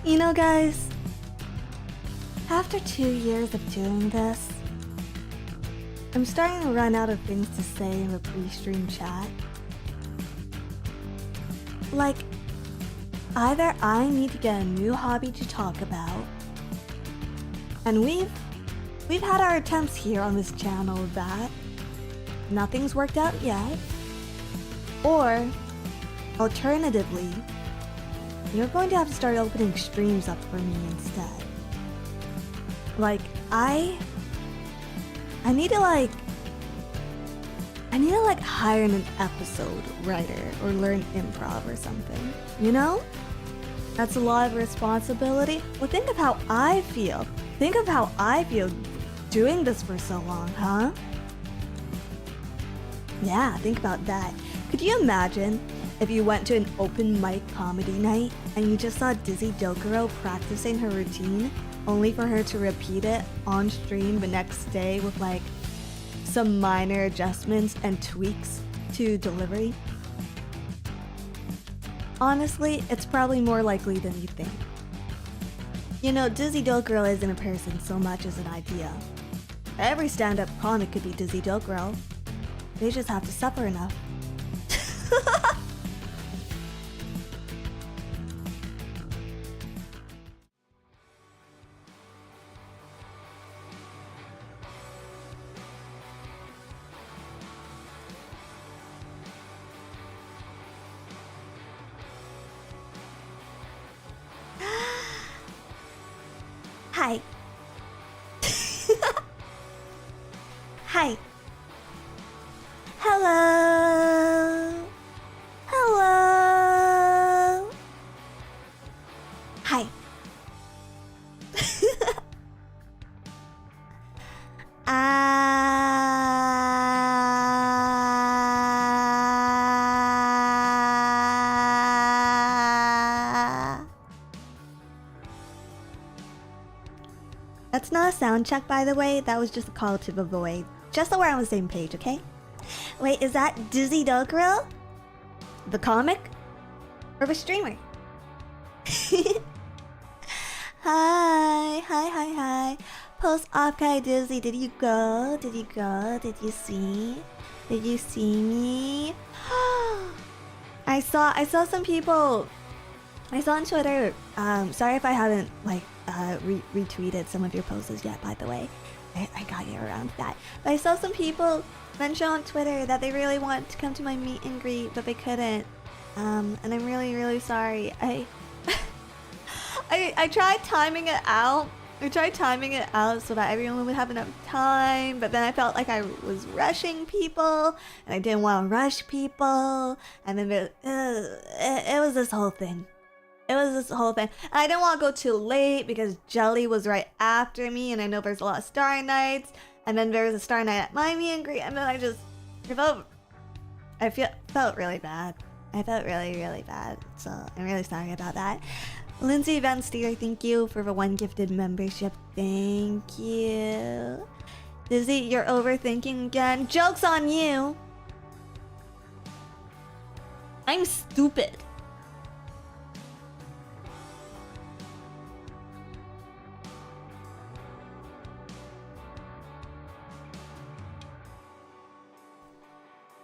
You know, guys, after 2 years of doing this, I'm starting to run out of things to say in the pre-stream chat. Like, either I need to get a new hobby to talk about, and we've had our attempts here on this channel of that. Nothing's worked out yet. Or, alternatively, you're going to have to start opening streams up for me instead. Like, I need to hire an episode writer or learn improv or something, you know? That's a lot of responsibility. Well, think of how I feel. Think of how I feel doing this for so long, huh? Yeah, think about that. Could you imagine if you went to an open mic comedy night and you just saw Dizzy Dokuro practicing her routine, only for her to repeat it on stream the next day with like some minor adjustments and tweaks to delivery? Honestly, it's probably more likely than you think. You know, Dizzy Dokuro isn't a person so much as an idea. Every stand-up comic could be Dizzy Dokuro. They just have to suffer enough. Hi. Hi. Hello. Hello. Hi. That's not a sound check, by the way. That was just a call to the void. Just so we're on the same page, okay? Wait, is that Dizzy Dokuro? The comic? Or the streamer? Hi. Post-op guy Dizzy, did you go? Did you go? Did you see? Did you see me? I saw some people. I saw on Twitter. Sorry if I haven't retweeted some of your posts yet. By the way, I got you around that. But I saw some people mention on Twitter that they really want to come to my meet and greet, but they couldn't. And I'm really sorry. I tried timing it out. I tried timing it out so that everyone would have enough time, but then I felt like I was rushing people, and I didn't want to rush people, and then it was this whole thing. It was this whole thing. I didn't want to go too late because Jelly was right after me, and I know there's a lot of Star Nights, and then there was a Star Night at my meet and greet, and then I felt really bad. I felt really bad, so I'm really sorry about that. Lindsay Van Steer, thank you for the 1 gifted membership. Thank you. Dizzy, you're overthinking again. Joke's on you. I'm stupid.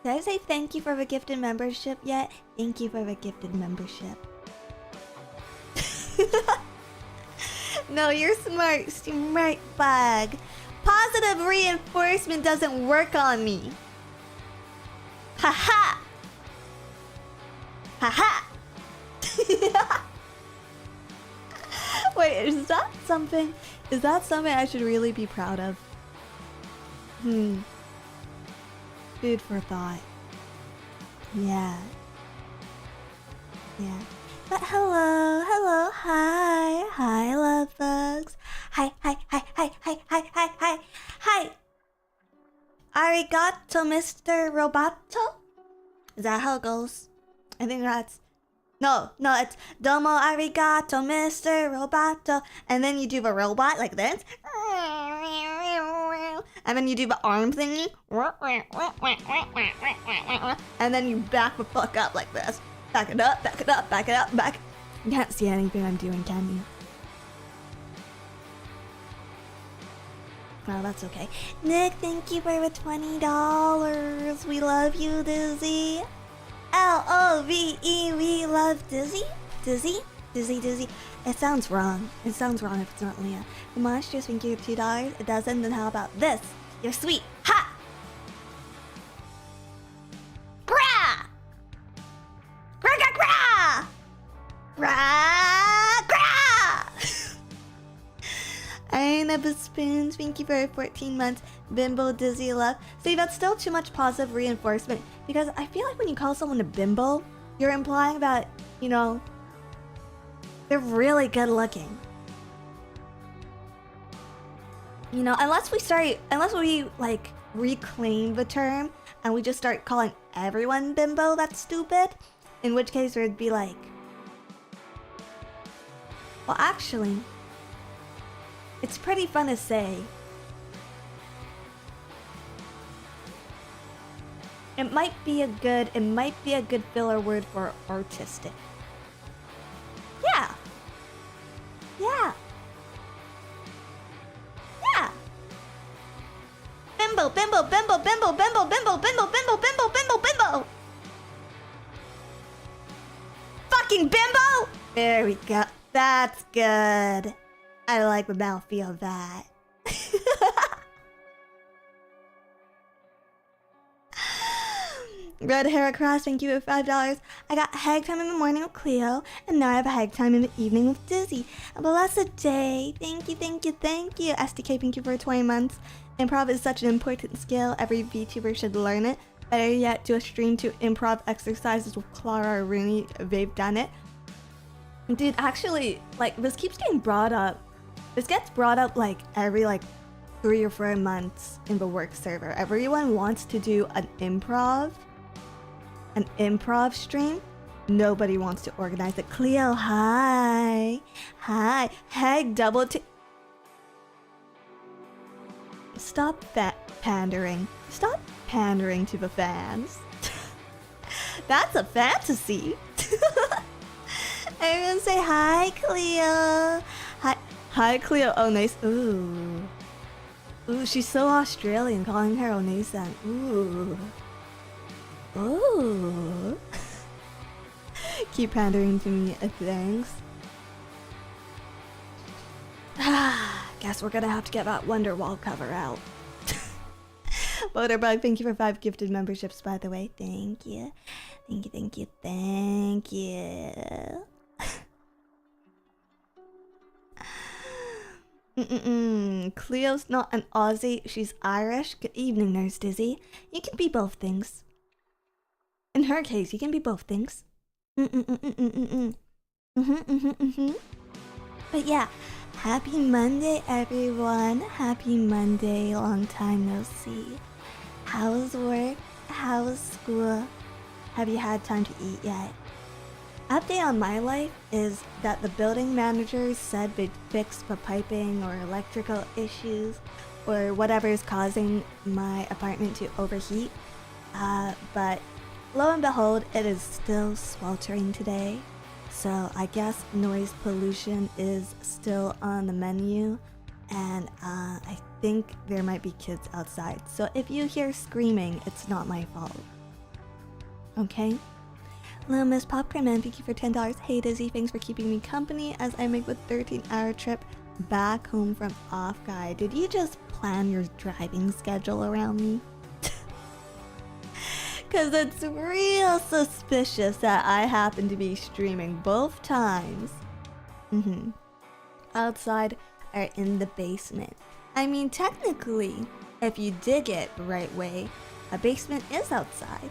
Did I say thank you for the gifted membership yet? Thank you for the gifted membership. No, you're smart bug. Positive reinforcement doesn't work on me. Haha. Haha. Wait, is that something I should really be proud of? Food for thought. Yeah. But hello, hi, love bugs. Hi. Arigato, Mr. Roboto? Is that how it goes? I think that's... No, it's Domo arigato, Mr. Roboto. And then you do the robot like this. And then you do the arm thingy. And then you back the fuck up like this. Back it up, back it up, back it up, back. You can't see anything I'm doing, can you? Well, that's okay. Nick, thank you for the $20. We love you, Dizzy. Love, we love Dizzy? Dizzy? Dizzy, Dizzy. It sounds wrong. It sounds wrong if it's not Leah. The monsters think you're $2. It doesn't, then how about this? You're sweet. Ha! Gra! Gra gra gra! Gra gra! I ain't never spoons. Thank you for 14 months. Bimbo, Dizzy, love. See, that's still too much positive reinforcement because I feel like when you call someone a bimbo, you're implying that, you know, they're really good looking. You know, unless we like reclaim the term and we just start calling everyone bimbo that's stupid, in which case it would be like, well, actually, it's pretty fun to say. It might be a good filler word for artistic. Yeah. Yeah. Yeah. Bimbo, bimbo, bimbo, bimbo, bimbo, bimbo, bimbo, bimbo, bimbo, bimbo, bimbo. Fucking bimbo! There we go. That's good. I like the mouthfeel of that. Red hair across, thank you for $5. I got hag time in the morning with Cleo, and now I have a hag time in the evening with Dizzy. A blessed day. Thank you, thank you, thank you. SDK, thank you for 20 months. Improv is such an important skill. Every VTuber should learn it. Better yet, do a stream to improv exercises with Clara or Rooney. They've done it. Dude, actually, like, this keeps getting brought up. This gets brought up like every 3 or 4 months in the work server. Everyone wants to do an improv stream. Nobody wants to organize it. Cleo, hi. Hi. Heg double T. Stop pandering. Stop pandering to the fans. That's a fantasy. Everyone say hi, Cleo. Hi, Cleo. Oh, nice. Ooh. Ooh, she's so Australian, calling her Onesan. Ooh. Ooh. Keep pandering to me, thanks. Guess we're gonna have to get that Wonderwall cover out. Motorbug, thank you for 5 gifted memberships, by the way. Thank you. Thank you, thank you, thank you. Cleo's not an Aussie, she's Irish. Good evening, Nurse Dizzy. You can be both things. In her case, you can be both things. But yeah, happy Monday, everyone. Happy Monday, long time no see. How's work? How's school? Have you had time to eat yet? Update on my life is that the building managers said they'd fix the piping or electrical issues or whatever is causing my apartment to overheat. But lo and behold, it is still sweltering today. So I guess noise pollution is still on the menu. And I think there might be kids outside. So if you hear screaming, it's not my fault. Okay? Hello, Miss Popcorn Man, thank you for $10. Hey Dizzy, thanks for keeping me company as I make the 13-hour trip back home from off guy. Did you just plan your driving schedule around me? Cause it's real suspicious that I happen to be streaming both times. Outside or in the basement. I mean, technically, if you dig it the right way, a basement is outside.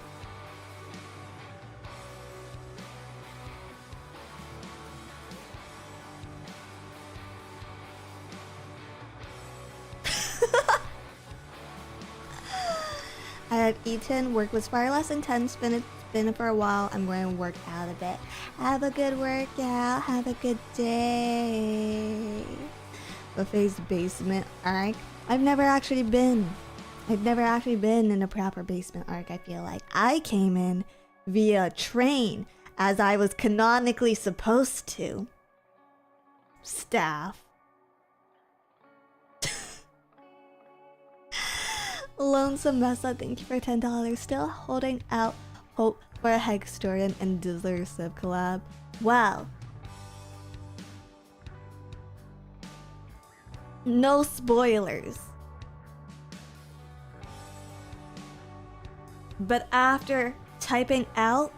I have eaten, work was far less intense, been for a while, I'm going to work out a bit. Have a good workout, have a good day. Buffet's basement arc. I've never actually been in a proper basement arc, I feel like. I came in via train as I was canonically supposed to. Staff. Lonesome Mesa, thank you for $10. Still holding out hope for a Hextorian and Dizzler sub collab. Wow. No spoilers. But after typing out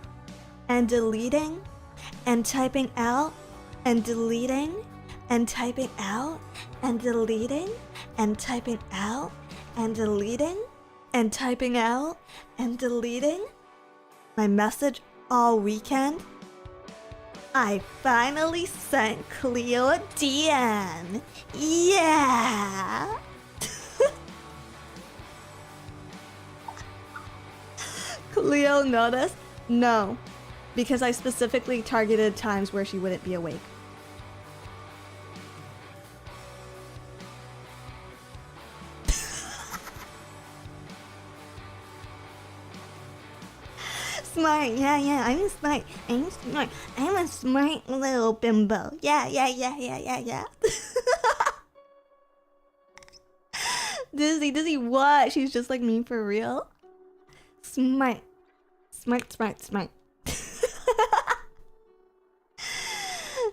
and deleting and typing out and deleting and typing out and deleting and typing out and deleting and typing out and deleting my message all weekend, I finally sent Cleo a DM. Yeah! Cleo noticed? No, because I specifically targeted times where she wouldn't be awake. Smart, yeah, I'm smart. I'm a smart little bimbo. Yeah. Dizzy, what? She's just like me for real? Smart.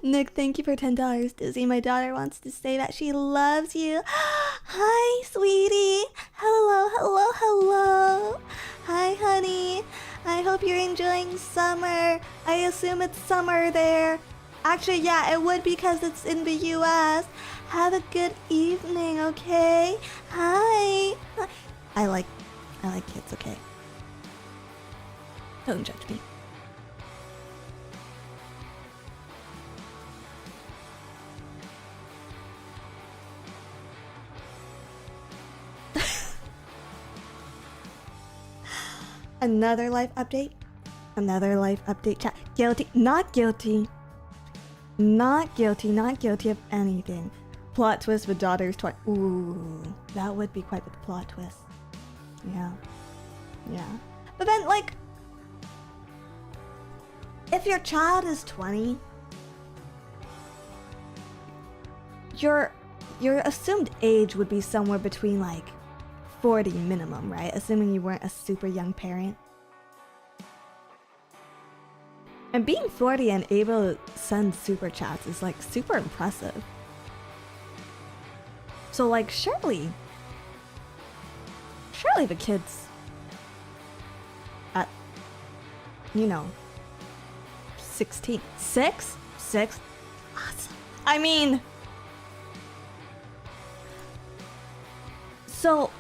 Nick, thank you for $10. Dizzy, my daughter wants to say that she loves you. Hi, sweetie. Hello. Hi, honey. I hope you're enjoying summer. I assume it's summer there. Actually, yeah, it would because it's in the US. Have a good evening, okay? Hi. I like kids, okay? Don't judge me. Another life update chat. Guilty, not guilty of anything. Plot twist with daughter's toy. Ooh, that would be quite the plot twist. Yeah. But then, like, if your child is 20, your assumed age would be somewhere between like 40 minimum, right? Assuming you weren't a super young parent. And being 40 and able to send super chats is like super impressive. So like surely the kids at, 16, 6? Awesome. I mean, so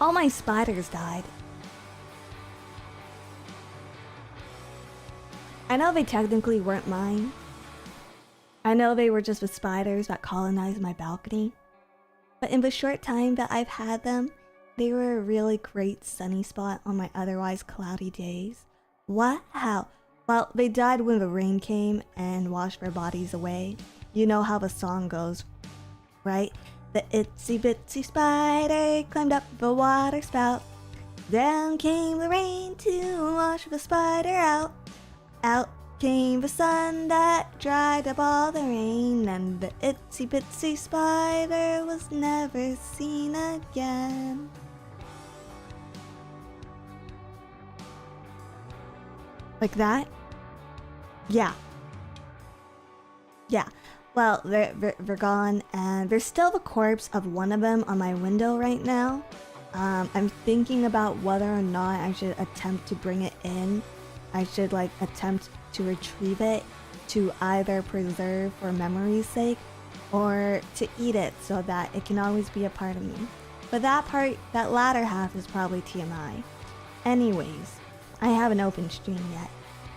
all my spiders died. I know they technically weren't mine. I know they were just the spiders that colonized my balcony. But in the short time that I've had them, they were a really great sunny spot on my otherwise cloudy days. Wow. Well, they died when the rain came and washed their bodies away. You know how the song goes, right? The itsy bitsy spider climbed up the water spout. Down came the rain to wash the spider out. Out came the sun that dried up all the rain, and the itsy bitsy spider was never seen again. Like that? Yeah. Well, they're gone, and there's still the corpse of one of them on my window right now. I'm thinking about whether or not I should attempt to bring it in. I should like attempt to retrieve it to either preserve for memory's sake or to eat it so that it can always be a part of me. But that latter half is probably TMI. Anyways, I haven't opened stream yet.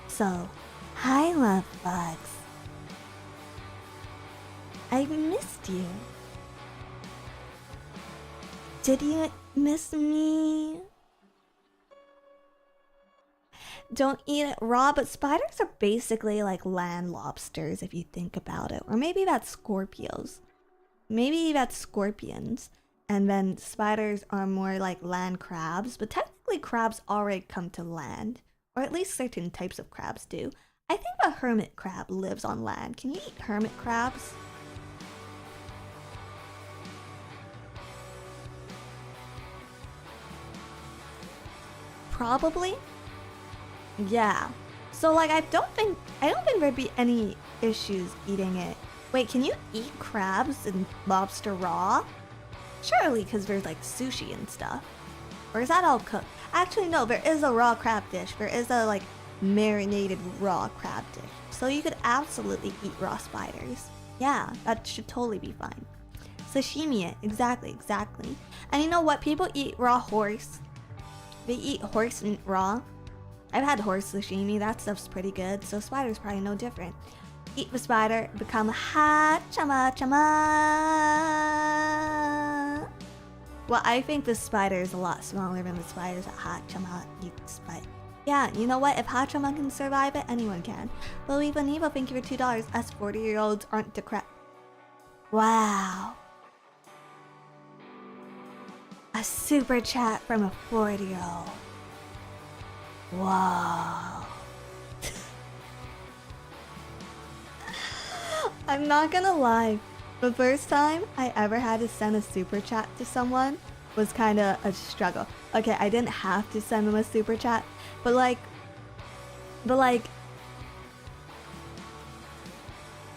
So, hi love bugs. I missed you. Did you miss me? Don't eat it raw, but spiders are basically like land lobsters if you think about it. Or maybe that's Scorpios. Maybe that's scorpions. And then spiders are more like land crabs, but technically crabs already come to land. Or at least certain types of crabs do. I think a hermit crab lives on land. Can you eat hermit crabs? Probably. Yeah. So like I don't think there'd be any issues eating it. Wait, can you eat crabs and lobster raw? Surely, because there's like sushi and stuff. Or is that all cooked? Actually, no, there is a raw crab dish. There is a like marinated raw crab dish. So you could absolutely eat raw spiders. Yeah, that should totally be fine. Sashimi it, exactly. And you know what? People eat raw horse. They eat horse meat raw. I've had horse sashimi, that stuff's pretty good, so spider's probably no different. Eat the spider, become hot chama chama. Well, I think the spider is a lot smaller than the spiders at Hachama eats, but yeah, you know what? If Hachama can survive it, anyone can. Believe in Evo, thank you for $2. Us 40-year-olds aren't decrepit. Wow. A super chat from a 40-year-old. Wow. I'm not gonna lie. The first time I ever had to send a super chat to someone was kind of a struggle. Okay, I didn't have to send them a super chat, but like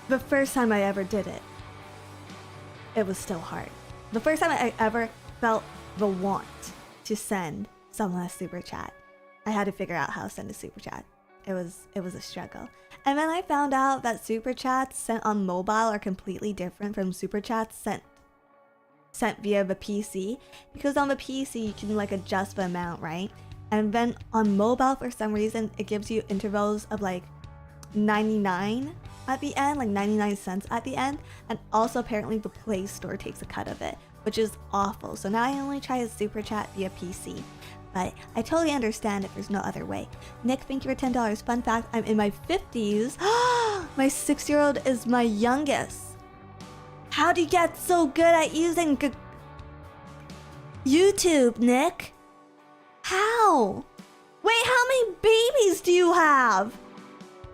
the first time I ever did it, it was still hard. The first time I ever felt the want to send someone a super chat, I had to figure out how to send a super chat. It was a struggle. And then I found out that super chats sent on mobile are completely different from super chats sent via the PC, because on the PC you can like adjust the amount, right? And then on mobile, for some reason, it gives you intervals of like 99 at the end, like 99 cents at the end. And also apparently the Play Store takes a cut of it, which is awful. So now I only try to super chat via PC. But I totally understand if there's no other way. Nick, thank you for $10. Fun fact, I'm in my 50s. My 6-year-old is my youngest. How do you get so good at using YouTube, Nick? How? Wait, how many babies do you have?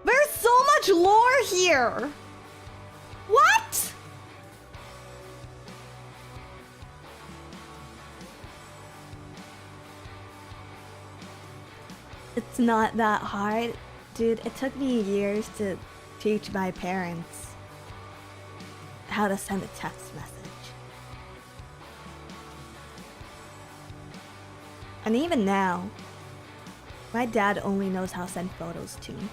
There's so much lore here. What? It's not that hard. Dude, it took me years to teach my parents how to send a text message. And even now, my dad only knows how to send photos to me.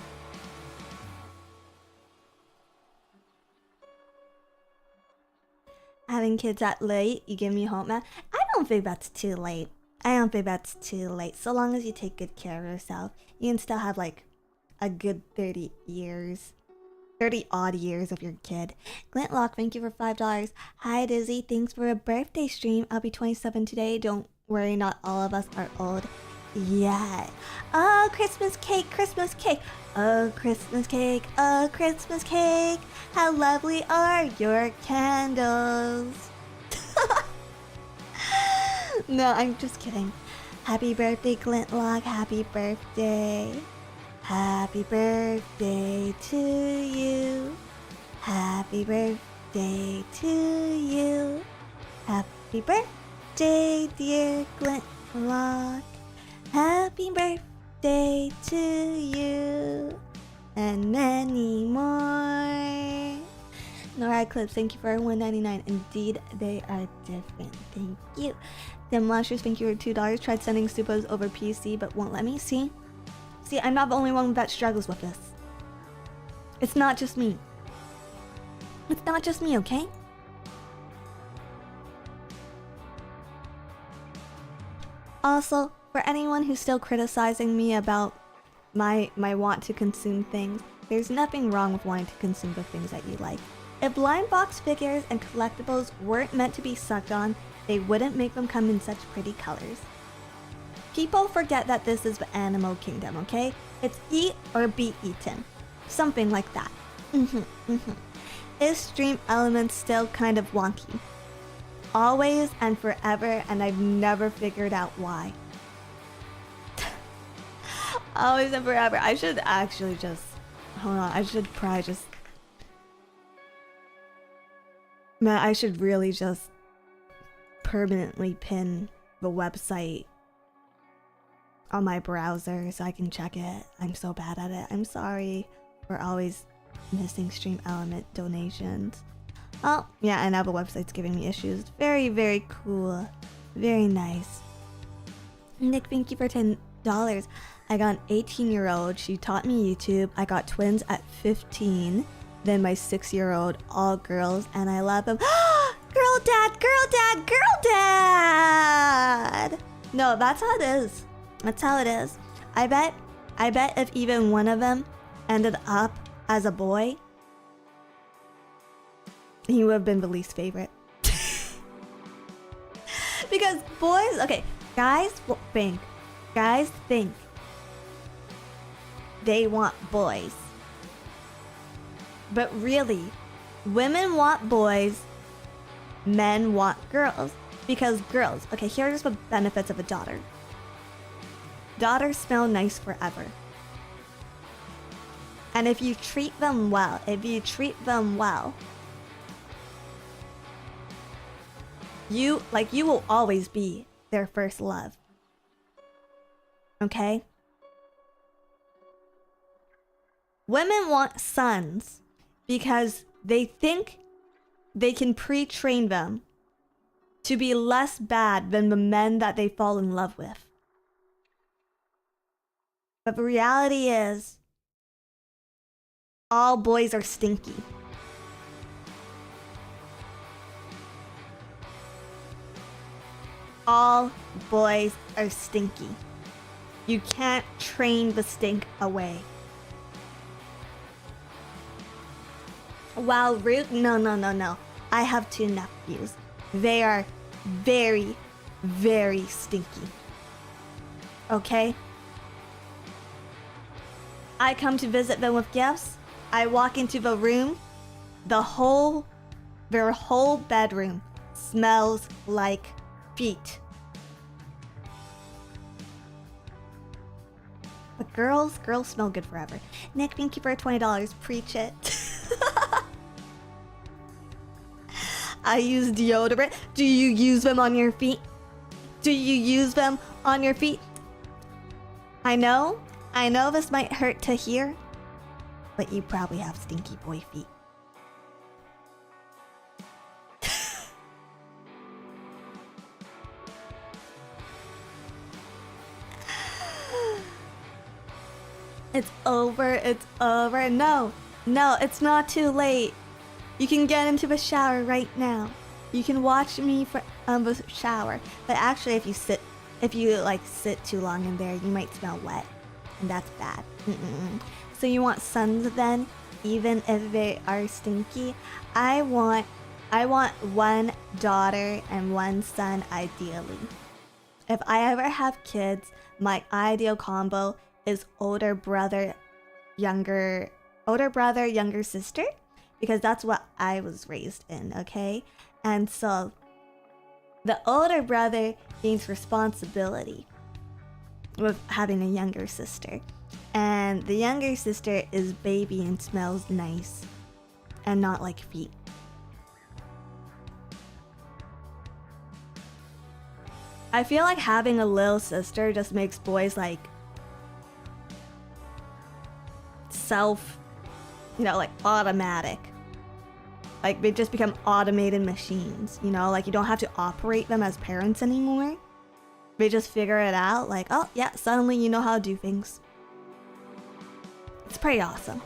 Having kids at late, you give me hope, man. I don't think that's too late. So long as you take good care of yourself, you can still have like a good 30 odd years of your kid. Glintlock, thank you for $5. Hi Dizzy, thanks for a birthday stream. I'll be 27 today. Don't worry, not all of us are old yet. Oh, Christmas cake. Oh, Christmas cake. How lovely are your candles? No, I'm just kidding. Happy birthday, Glintlock. Happy birthday. Happy birthday to you. Happy birthday to you. Happy birthday, dear Glintlock. Happy birthday to you. And many more. Nora Eclipse, thank you for $1.99. Indeed, they are different. Thank you. The Monsters, thank you for $2. Tried sending supers over PC, but won't let me. See, I'm not the only one that struggles with this. It's not just me. Okay? Also, for anyone who's still criticizing me about my want to consume things, there's nothing wrong with wanting to consume the things that you like. If blind box figures and collectibles weren't meant to be sucked on, they wouldn't make them come in such pretty colors. People forget that this is the animal kingdom, okay? It's eat or be eaten. Something like that. Is stream elements still kind of wonky? Always and forever, and I've never figured out why. Always and forever. I should actually just Hold on, I should probably just... Man, I should really just permanently pin the website on my browser so I can check it. I'm so bad at it. I'm sorry for always missing stream element donations. Oh, yeah, and now the website's giving me issues. Very, very cool. Very nice. Nick, thank you for $10. I got an 18-year-old. She taught me YouTube. I got twins at 15. Then my 6-year-old, all girls, and I love them. Girl dad, girl dad, girl dad! No, that's how it is. That's how it is. I bet if even one of them ended up as a boy, he would have been the least favorite. Because boys, okay, guys think they want boys. But really, women want boys, men want girls. Because girls, okay, here's the benefits of a daughter. Daughters smell nice forever. And if you treat them well, you will always be their first love. Okay? Women want sons because they think they can pre-train them to be less bad than the men that they fall in love with. But the reality is, all boys are stinky. All boys are stinky. You can't train the stink away. While rude, no. I have 2 nephews. They are very, very stinky. Okay? I come to visit them with gifts. I walk into the room. Their whole bedroom smells like feet. But girls smell good forever. Nick, thank you for $20. Preach it. I use deodorant. Do you use them on your feet? Do you use them on your feet? I know this might hurt to hear, but you probably have stinky boy feet. It's over. No, it's not too late. You can get into the shower right now. You can watch me from the shower. But actually, if you sit too long in there, you might smell wet, and that's bad. So you want sons then, even if they are stinky? I want 1 daughter and 1 son ideally. If I ever have kids, my ideal combo is older brother, younger sister, because that's what I was raised in, okay? And so the older brother gains responsibility with having a younger sister, and the younger sister is baby and smells nice and not like feet. I feel like having a little sister just makes boys like automatic. Like they just become automated machines, like you don't have to operate them as parents anymore. They just figure it out, like, oh yeah, suddenly you know how to do things. It's pretty awesome.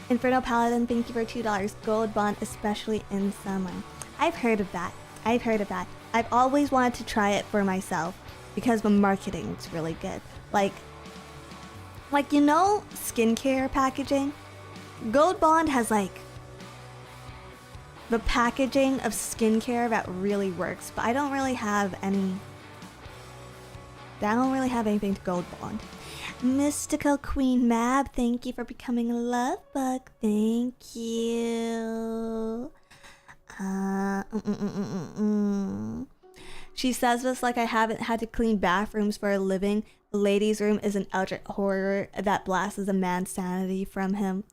Inferno Paladin, thank you for $2. Gold Bond, especially in summer. I've heard of that. I've always wanted to try it for myself because the marketing looks really good. Like skincare packaging. Gold Bond has the packaging of skincare that really works, but I don't really have anything to Gold Bond. Mystical Queen Mab, thank you for becoming a love bug. Thank you. She says this like I haven't had to clean bathrooms for a living. The ladies' room is an eldritch horror that blasts a man's sanity from him.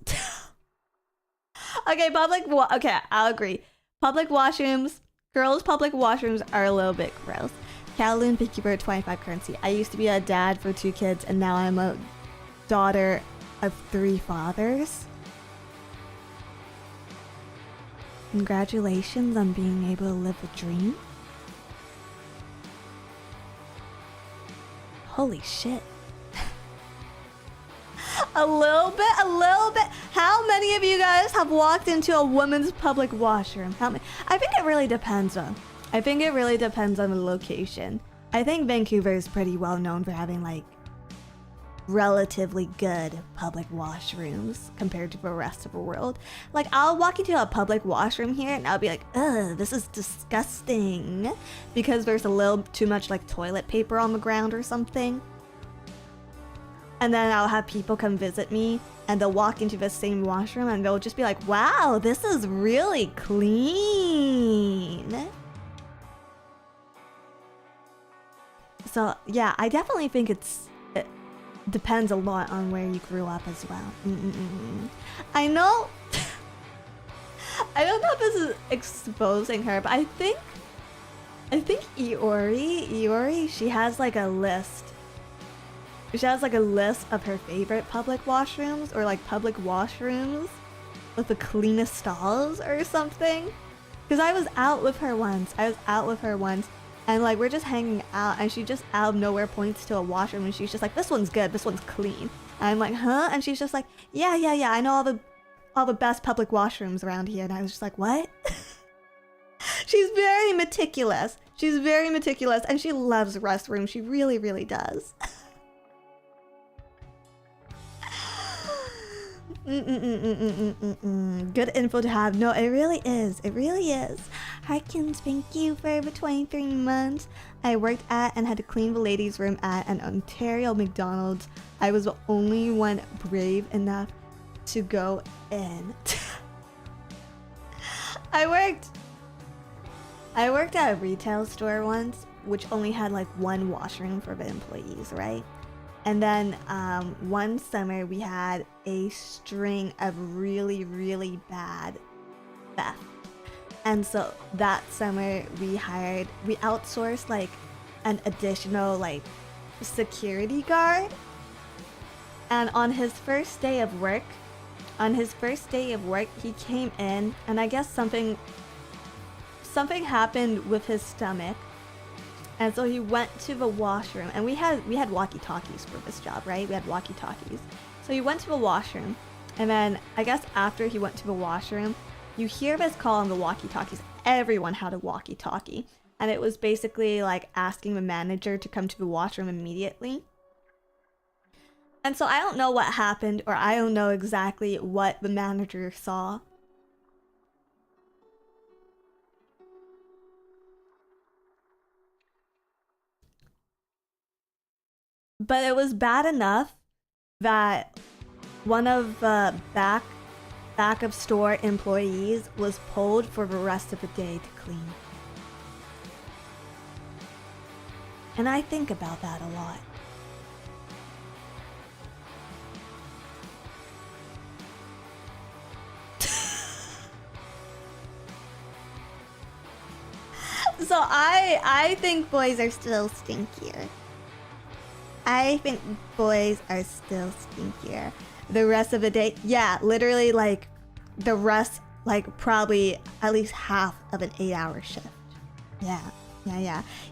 Okay, okay, I'll agree. Public washrooms, girls' public washrooms are a little bit gross. Catalan, thank you for 25 currency. I used to be a dad for 2 kids, and now I'm a daughter of 3 fathers. Congratulations on being able to live a dream. Holy shit. A little bit. How many of you guys have walked into a woman's public washroom? How many? I think it really depends on. I think it really depends on the location. I think Vancouver is pretty well known for having like relatively good public washrooms compared to the rest of the world. Like I'll walk into a public washroom here and I'll be like, ugh, this is disgusting, because there's a little too much like toilet paper on the ground or something. And then I'll have people come visit me and they'll walk into the same washroom and they'll just be like, wow, this is really clean. So yeah, I definitely think it depends a lot on where you grew up as well. I know. I don't know if this is exposing her, but I think Iori, she has like a list. She has like a list of her favorite public washrooms, or like public washrooms with the cleanest stalls or something. Because I was out with her once. And like we're just hanging out, and she just out of nowhere points to a washroom and she's just like, this one's good, this one's clean. And I'm like, huh? And she's just like, yeah, I know all the best public washrooms around here. And I was just like, what? She's very meticulous. And she loves restrooms. She really, really does. Good info to have. No, it really is. Harkins, thank you for the 23 months. I worked at and had to clean the ladies' room at an Ontario McDonald's. I was the only one brave enough to go in. I worked at a retail store once, which only had like one washroom for the employees, right? And then one summer we had a string of really, really bad theft. And so that summer we outsourced like an additional like security guard. And on his first day of work, he came in, and I guess something happened with his stomach. And so he went to the washroom, and we had walkie-talkies for this job, right? We had walkie-talkies. So he went to the washroom, and then I guess after he went to the washroom, you hear this call on the walkie-talkies. Everyone had a walkie-talkie, and it was basically like asking the manager to come to the washroom immediately. And so I don't know what happened, or I don't know exactly what the manager saw. But it was bad enough that one of the back of store employees was pulled for the rest of the day to clean. And I think about that a lot. So I think boys are still stinkier. The rest of the day, yeah, literally like the rest, like probably at least half of an 8-hour shift. Yeah.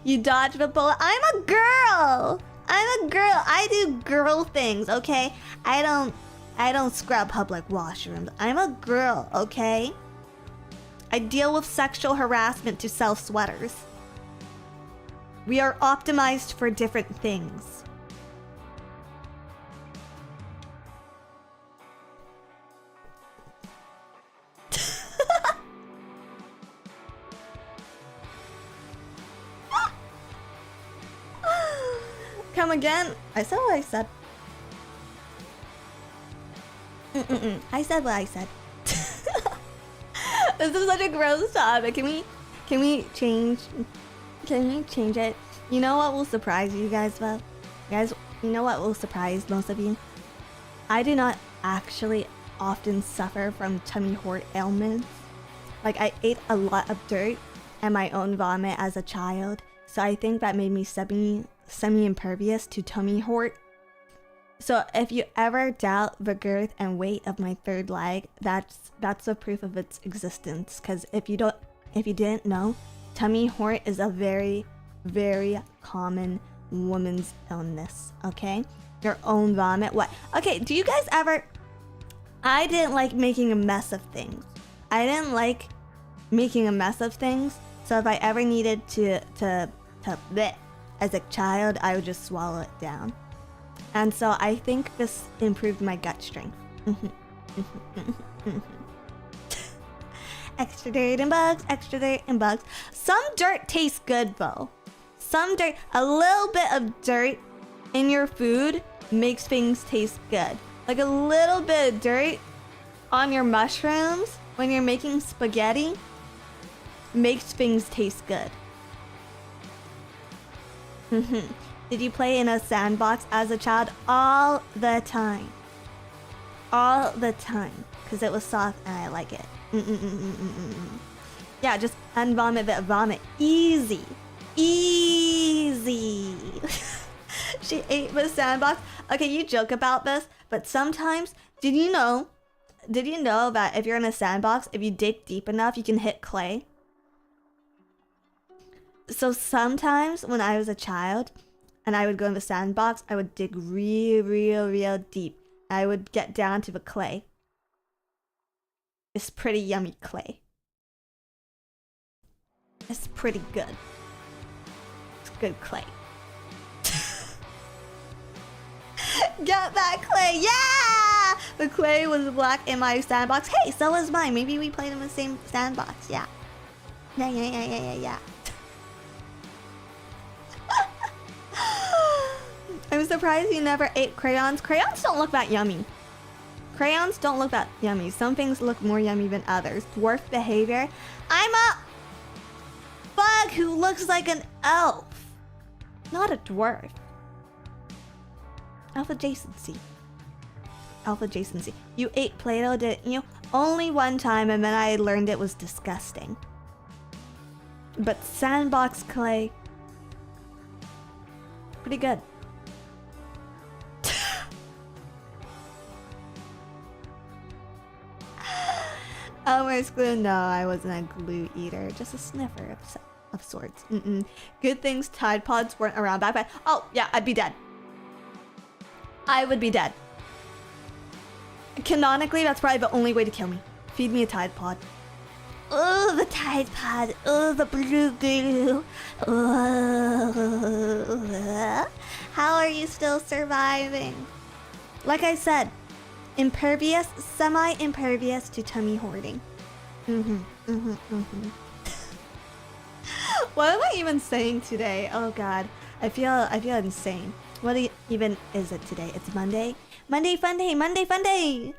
You dodge the bullet. I'm a girl. I do girl things, okay? I don't scrub public washrooms. I'm a girl, okay? I deal with sexual harassment to sell sweaters. We are optimized for different things. Come again? I said what I said. I said what I said. This is such a gross topic. Can we change? Can you change it? You know what will surprise you guys though? Guys, you know what will surprise most of you? I do not actually often suffer from tummy hort ailments. Like, I ate a lot of dirt and my own vomit as a child, so I think that made me semi-impervious to tummy hort. So if you ever doubt the girth and weight of my third leg, that's a proof of its existence. Because if you didn't know, tummy hort is a very, very common woman's illness. Okay, your own vomit. What? Okay, do you guys ever? I didn't like making a mess of things. I didn't like making a mess of things. So if I ever needed to bleh, as a child, I would just swallow it down. And so I think this improved my gut strength. Extra dirt and bugs, extra dirt and bugs. Some dirt tastes good though. Some dirt, a little bit of dirt in your food makes things taste good. Like a little bit of dirt on your mushrooms when you're making spaghetti makes things taste good. Did you play in a sandbox as a child? All the time. All the time. Because it was soft and I like it. Yeah, just unvomit that vomit. Easy. Easy. She ate the sandbox. Okay, you joke about this, but sometimes, did you know that if you're in a sandbox, if you dig deep enough, you can hit clay? So sometimes when I was a child and I would go in the sandbox, I would dig real deep. I would get down to the clay. It's pretty yummy clay. It's pretty good. It's good clay. Get that clay, yeah! The clay was black in my sandbox. Hey, so was mine. Maybe we played in the same sandbox, yeah. Yeah. I'm surprised you never ate crayons. Crayons don't look that yummy. Crayons don't look that yummy. Some things look more yummy than others. Dwarf behavior. I'm a bug who looks like an elf. Not a dwarf. Alpha adjacency. Alpha adjacency. You ate Play-Doh, didn't you? Only one time, and then I learned it was disgusting. But sandbox clay, pretty good. Elmer's glue? No, I wasn't a glue eater. Just a sniffer of sorts. Good things Tide Pods weren't around back then. Oh, yeah, I'd be dead. I would be dead. Canonically, that's probably the only way to kill me. Feed me a Tide Pod. Oh, the Tide Pod. Oh, the blue glue. Oh. How are you still surviving? Like I said, impervious, semi-impervious to tummy hoarding. What am I even saying today? Oh God, I feel insane. What even is it today? It's Monday. Monday fun day. Monday fun day.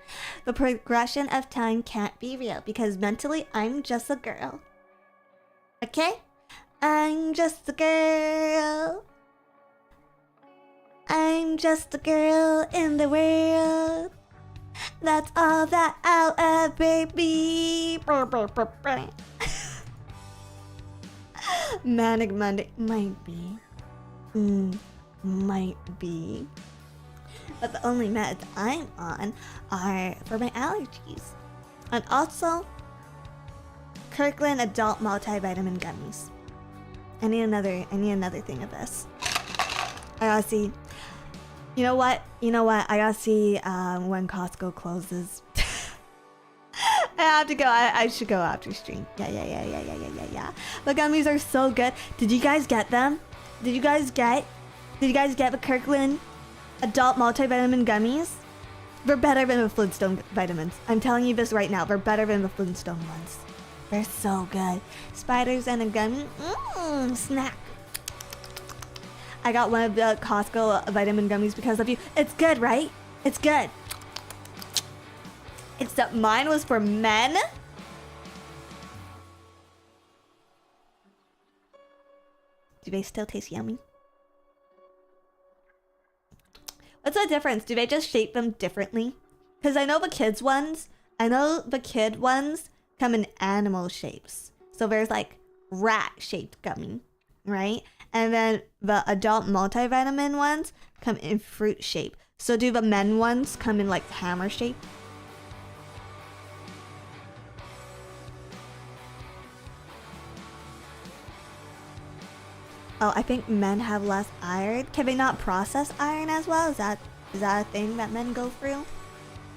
The progression of time can't be real because mentally I'm just a girl. Okay? I'm just a girl. I'm just a girl in the world. That's all that I'll ever be. Manic Monday might be. Might be. But the only meds I'm on are for my allergies. And also Kirkland adult multivitamin gummies. I need another thing of this. I gotta see. You know what? I gotta see when Costco closes. I have to go. I should go after stream. Yeah. The gummies are so good. Did you guys get them? Did you guys get the Kirkland adult multivitamin gummies? They're better than the Flintstone vitamins. I'm telling you this right now. They're better than the Flintstone ones. They're so good. Spiders and a gummy. Snack. I got one of the Costco vitamin gummies because of you. It's good, right? It's good. Except mine was for men. they still taste yummy? What's the difference? Do they just shape them differently? Because I know the kids ones, come in animal shapes. So there's like rat-shaped gummy, right? And then the adult multivitamin ones come in fruit shape. So do the men ones come in like hammer shape? Oh, I think men have less iron. Can they not process iron as well? Is that a thing that men go through?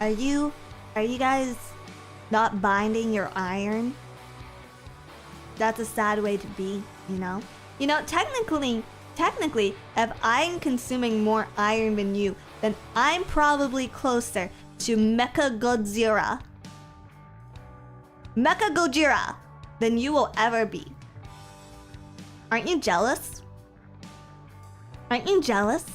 Are you guys not binding your iron? That's a sad way to be, you know? You know, technically, if I'm consuming more iron than you, then I'm probably closer to Mecha Gojira than you will ever be. Aren't you jealous? Aren't you jealous?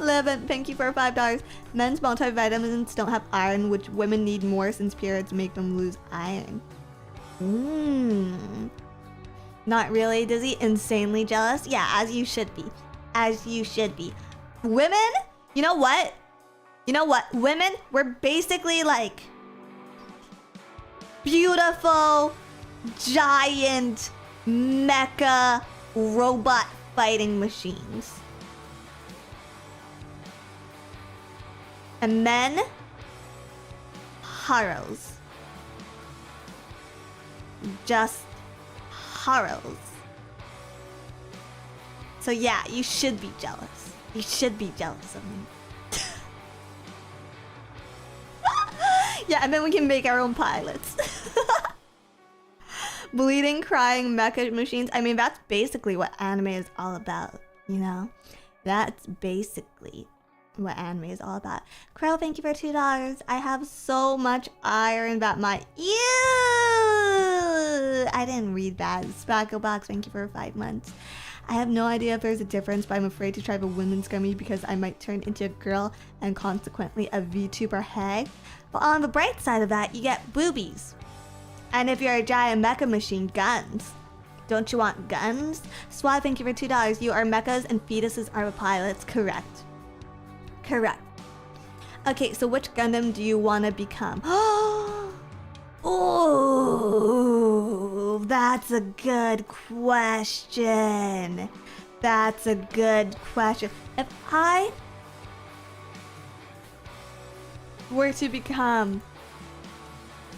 Levin, thank you for $5. Men's multivitamins don't have iron, which women need more since periods make them lose iron. Not really, Dizzy. Insanely jealous? Yeah, as you should be. As you should be. Women? You know what? Women, we're basically like beautiful, giant, mecha, robot fighting machines. And men, horrors. Just horrors. So yeah, you should be jealous. You should be jealous of me. Yeah, and then we can make our own pilots. Bleeding, crying, mecha machines. I mean, that's basically what anime is all about, you know? That's basically what anime is all about. Crow, thank you for $2. I have so much iron that my... Ew! I didn't read that. Spackle Box, thank you for 5 months. I have no idea if there's a difference, but I'm afraid to try the women's gummy because I might turn into a girl and consequently a VTuber hag. But on the bright side of that, you get boobies. And if you're a giant mecha machine, guns. Don't you want guns? Swag, thank you for $2. You are mechas and fetuses are the pilots. Correct. Correct. Okay, so which Gundam do you want to become? Oh, that's a good question. That's a good question. If I were to become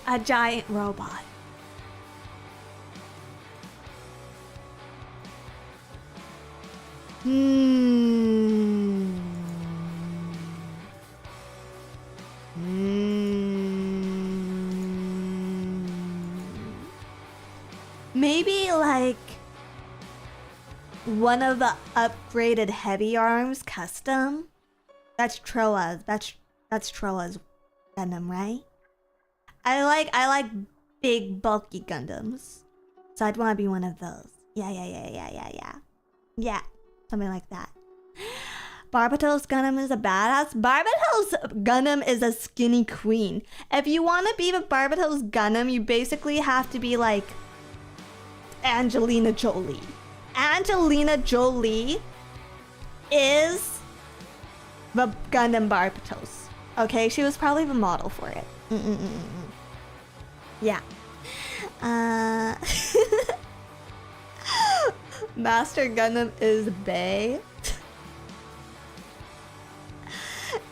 a giant robot, maybe like one of the upgraded heavy arms custom. That's Troa's. That's Troa's Gundam, right? I like big bulky Gundams, so I'd want to be one of those. Yeah, something like that. Barbatos Gundam is a badass. Barbatos Gundam is a skinny queen. If you want to be the Barbatos Gundam, you basically have to be like Angelina Jolie. Angelina Jolie is the Gundam Barbatos. Okay, she was probably the model for it. Yeah. Master Gundam is bae.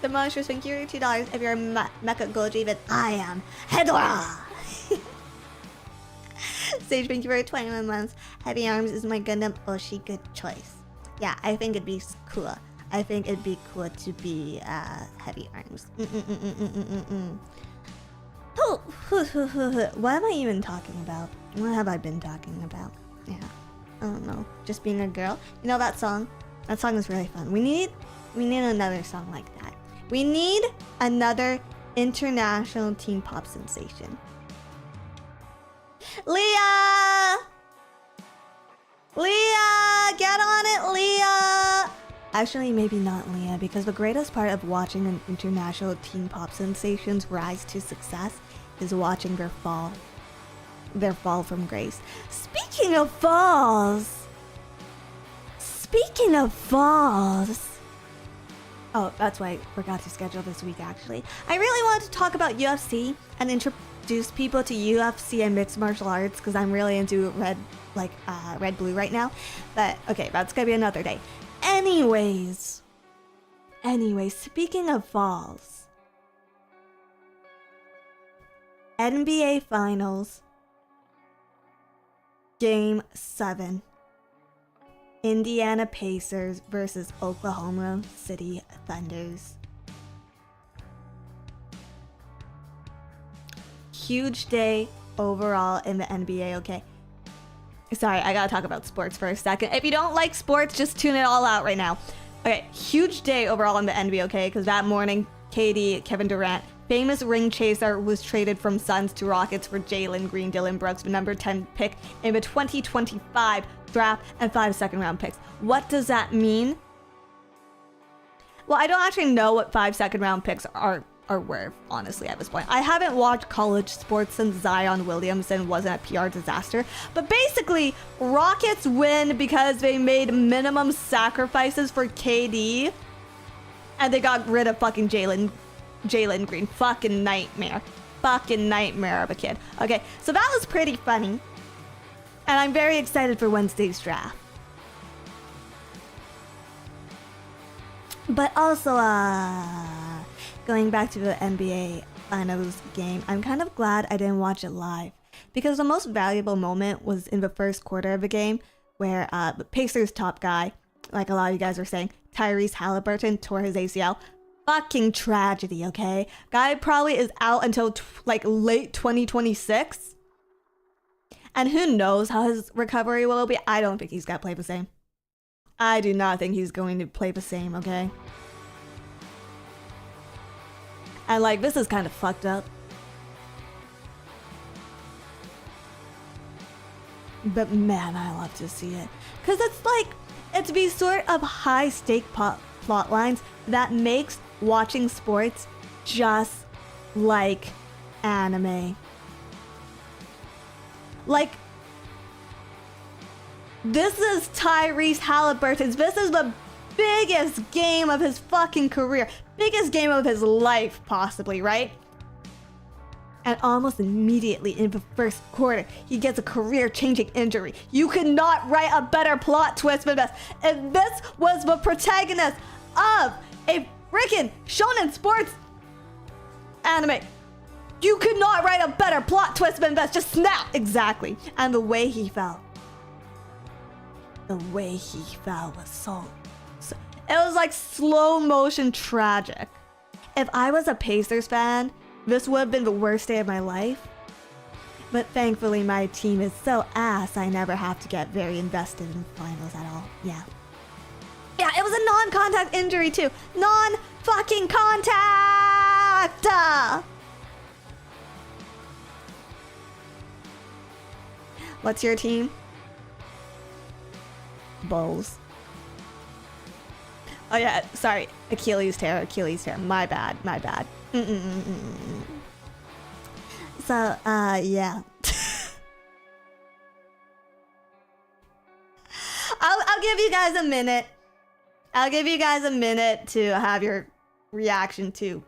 The monsters, thank you for $2. If you're a Mecha Goji, then I am Hedora. Sage, thank you for 21 months. Heavy Arms is my Gundam Oshi. Good choice. Yeah, I think it'd be cool. I think it'd be cool to be Heavy Arms. What am I even talking about? What have I been talking about? Yeah, I don't know. Just being a girl. You know that song? That song is really fun. We need another song like that. We need another international teen pop sensation. Leah! Leah! Get on it, Leah! Actually, maybe not Leah, because the greatest part of watching an international teen pop sensations rise to success is watching their fall from grace. Speaking Speaking of falls. Speaking of falls. Oh, that's why I forgot to schedule this week, actually. I really wanted to talk about UFC and introduce people to UFC and mixed martial arts because I'm really into red blue right now. But okay, that's gonna be another day. Anyways, speaking of falls, NBA Finals, Game 7. Indiana Pacers versus Oklahoma City Thunders. Huge day overall in the NBA, okay? Sorry, I gotta talk about sports for a second. If you don't like sports, just tune it all out right now. Okay, huge day overall in the NBA, okay? Because that morning, Kevin Durant, famous ring chaser, was traded from Suns to Rockets for Jalen Green, Dylan Brooks, the number 10 pick in the 2025 draft, and 5 second-round picks. What does that mean? Well, I don't actually know what 5 second-round picks are worth, honestly, at this point. I haven't watched college sports since Zion Williamson wasn't a PR disaster. But basically, Rockets win because they made minimum sacrifices for KD, and they got rid of fucking Jalen Green. Fucking nightmare. Fucking nightmare of a kid. Okay, so that was pretty funny. And I'm very excited for Wednesday's draft. But also, going back to the NBA Finals game, I'm kind of glad I didn't watch it live. Because the most valuable moment was in the first quarter of the game, where the Pacers top guy, like a lot of you guys were saying, Tyrese Halliburton, tore his ACL. Fucking tragedy, okay? Guy probably is out until late 2026. And who knows how his recovery will be. I don't think he's gonna play the same. I do not think he's going to play the same, okay? And this is kind of fucked up. But man, I love to see it. Because it's these sort of high-stake plot lines that makes watching sports just like anime. This is Tyrese Halliburton's. This is the biggest game of his fucking career. Biggest game of his life, possibly, right? And almost immediately in the first quarter, he gets a career-changing injury. You could not write a better plot twist than this. If this was the protagonist of a freaking shonen sports anime, you could not write a better plot twist than this. Just snap. Exactly. And the way he fell. The way he fell was so it was like slow motion tragic. If I was a Pacers fan, this would have been the worst day of my life. But thankfully my team is so ass I never have to get very invested in finals at all. Yeah. Yeah, it was a non-contact injury too. Non-fucking contact! What's your team? Bulls. Oh yeah, sorry. Achilles tear. My bad. So, yeah. I'll give you guys a minute. I'll give you guys a minute to have your reaction to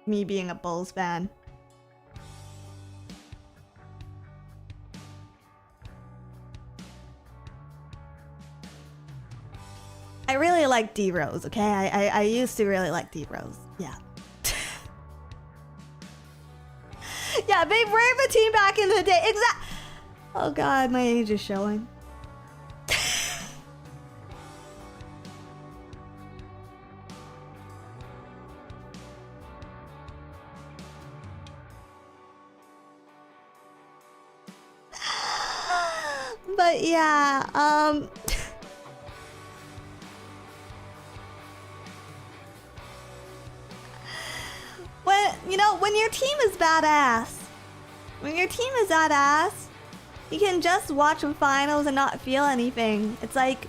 me being a Bulls fan. I really like D-Rose, okay? I used to really like D-Rose. Yeah. Yeah, they were the team back in the day. Oh god, my age is showing. But yeah, when your team is badass, you can just watch the finals and not feel anything. It's like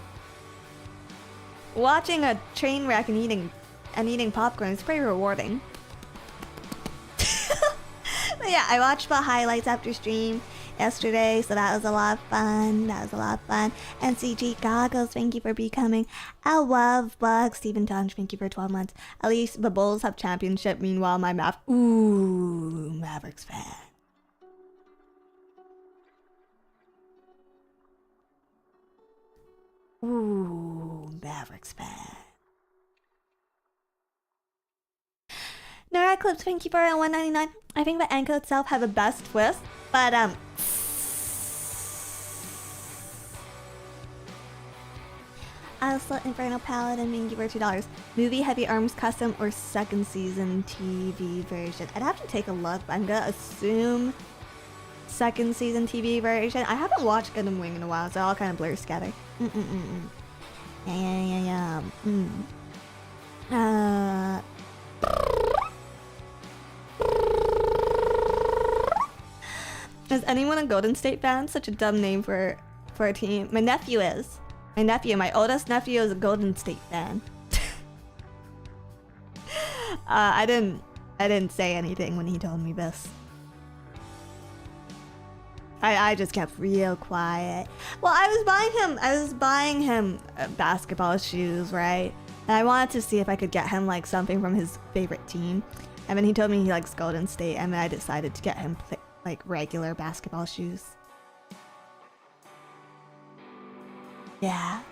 watching a train wreck and eating popcorn. It's pretty rewarding. But yeah, I watched the highlights after stream. yesterday, so that was a lot of fun. And CG Goggles, thank you for becoming a love bug. Stephen Tunch, thank you for 12 months. At least the Bulls have championship. Meanwhile, my Mavericks fan. Mavericks fan. Nora Clips, thank you for $1.99. I think the Anko itself had the best twist, but also Infernal Paladin, thank you for $2. Movie Heavy Arms custom or second season TV version? I'd have to take a look, but I'm gonna assume second season TV version. I haven't watched Gundam Wing in a while, so I'll kind of blur scatter. Is anyone a Golden State fan? Such a dumb name for a team. My nephew is. My oldest nephew is a Golden State fan. I didn't say anything when he told me this. I just kept real quiet. Well, I was buying him basketball shoes, right? And I wanted to see if I could get him like something from his favorite team. And then he told me he likes Golden State, and then I decided to get him like regular basketball shoes. Yeah.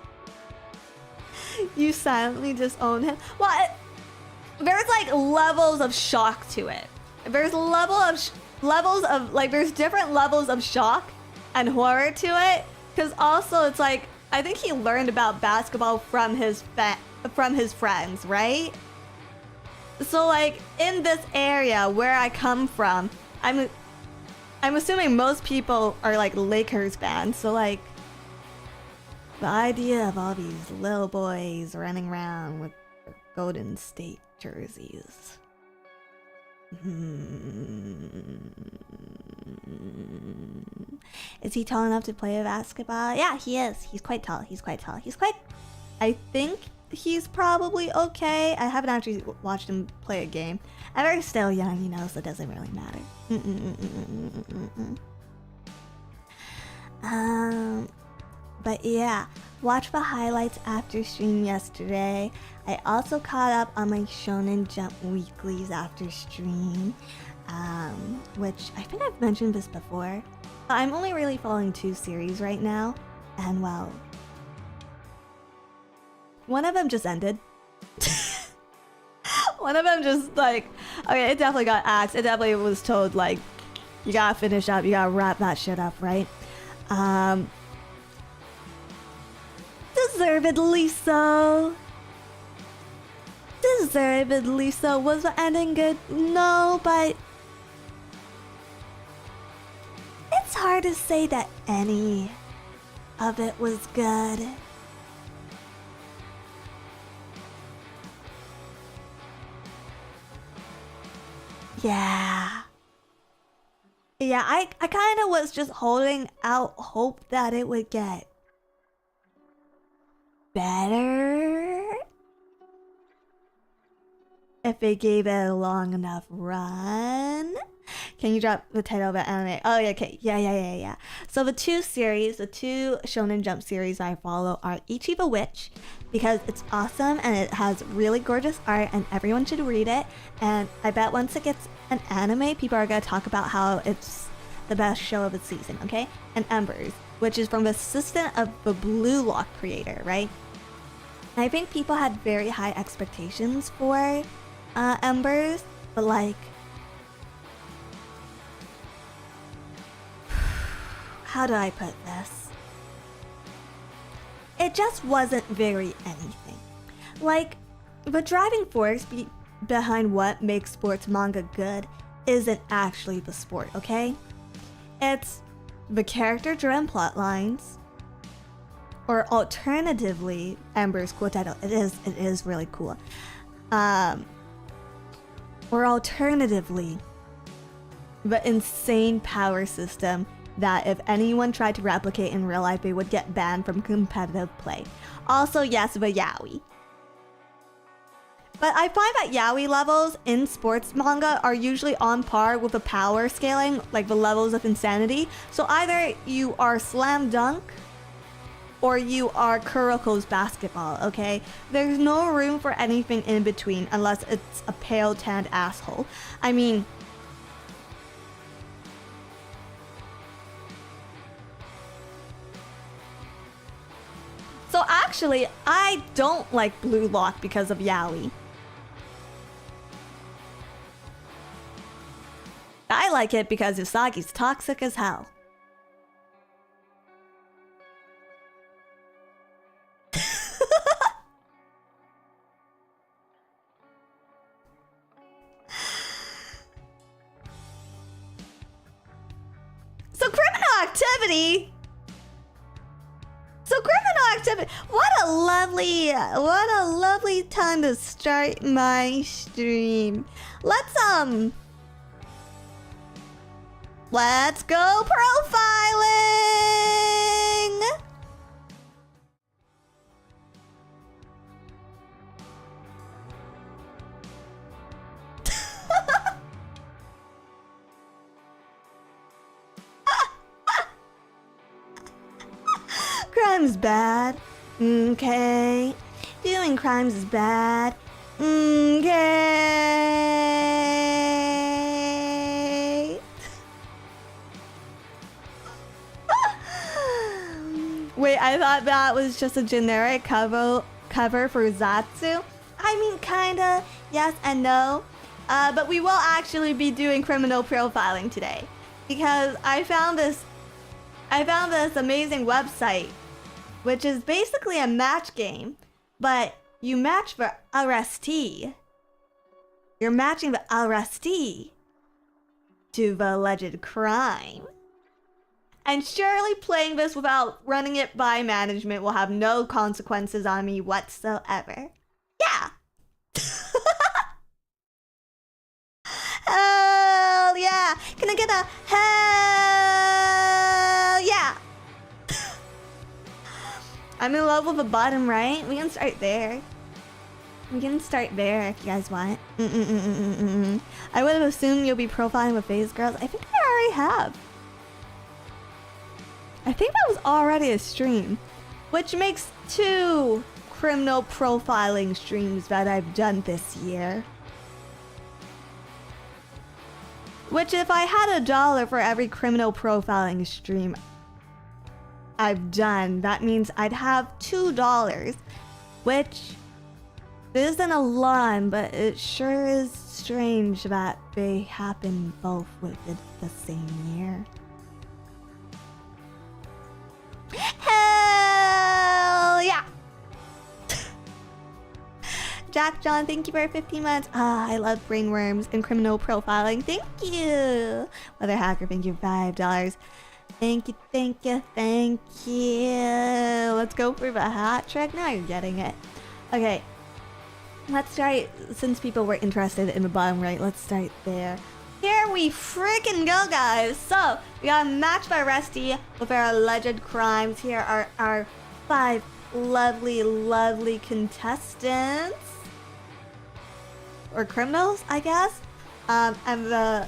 You silently disown him. Well, there's like levels of shock to it. There's levels of like there's different levels of shock and horror to it. Because also it's like I think he learned about basketball from his friends, right? So like in this area where I come from, I'm assuming most people are like Lakers fans, so like the idea of all these little boys running around with their Golden State jerseys. Is he tall enough to play basketball? Yeah, he is. He's quite tall. I think he's probably okay. I haven't actually watched him play a game. They're still young, you know, so it doesn't really matter. But yeah, watch the highlights after stream yesterday. I also caught up on my Shonen Jump weeklies after stream, which I think I've mentioned this before. I'm only really following 2 series right now, and well, one of them just ended. One of them just like, okay, it definitely got axed. It definitely was told like, you gotta finish up, you gotta wrap that shit up, right? Deservedly so. Was the ending good? No, but it's hard to say that any of it was good. Yeah, I kind of was just holding out hope that it would get better if they gave it a long enough run. Can you drop the title of the anime? Oh, yeah, okay. Yeah. So the 2 Shonen Jump series I follow are Ichi the Witch, because it's awesome and it has really gorgeous art and everyone should read it. And I bet once it gets an anime, people are going to talk about how it's the best show of the season, okay? And Embers, which is from the assistant of the Blue Lock creator, right? I think people had very high expectations for Embers, but like, how do I put this? It just wasn't very anything. Like, the driving force behind what makes sports manga good isn't actually the sport, okay? It's the character-driven plot lines, or alternatively, Ember's cool title. It is really cool. Or alternatively, the insane power system that if anyone tried to replicate in real life, they would get banned from competitive play. Also, yes, the yaoi. But I find that yaoi levels in sports manga are usually on par with the power scaling, like the levels of insanity. So either you are slam dunk or you are Kuroko's basketball, okay? There's no room for anything in between unless it's a pale tanned asshole. I mean, so actually, I don't like Blue Lock because of yaoi. I like it because Usagi's toxic as hell. So criminal activity. What a lovely time to start my stream. Let's go profiling. Crime's bad. Okay. Doing crimes is bad. Okay. Wait, I thought that was just a generic cover for Zatsu. I mean, kinda, yes and no. But we will actually be doing criminal profiling today because I found this amazing website, which is basically a match game, but you match for arrestee. You're matching the arrestee to the alleged crime. And surely playing this without running it by management will have no consequences on me whatsoever. Yeah! Hell yeah! Can I get a hell yeah? I'm in love with the bottom right. We can start there. If you guys want. I would have assumed you'll be profiling with phase girls. I think I already have. I think that was already a stream, which makes 2 criminal profiling streams that I've done this year. Which, if I had $1 for every criminal profiling stream I've done, that means I'd have $2, which isn't a lot, but it sure is strange that they happen both within the same year. Hell yeah! Jack John, thank you for 15 months. I love brainworms and criminal profiling. Thank you. Mother Hacker, thank you $5. Thank you. Let's go for the hat trick. Now you're getting it. Okay. Let's start, since people were interested in the bottom right, let's start there. Here we freaking go, guys. So, we got a match by Rusty with our alleged crimes. Here are our 5 lovely contestants. Or criminals, I guess. And the...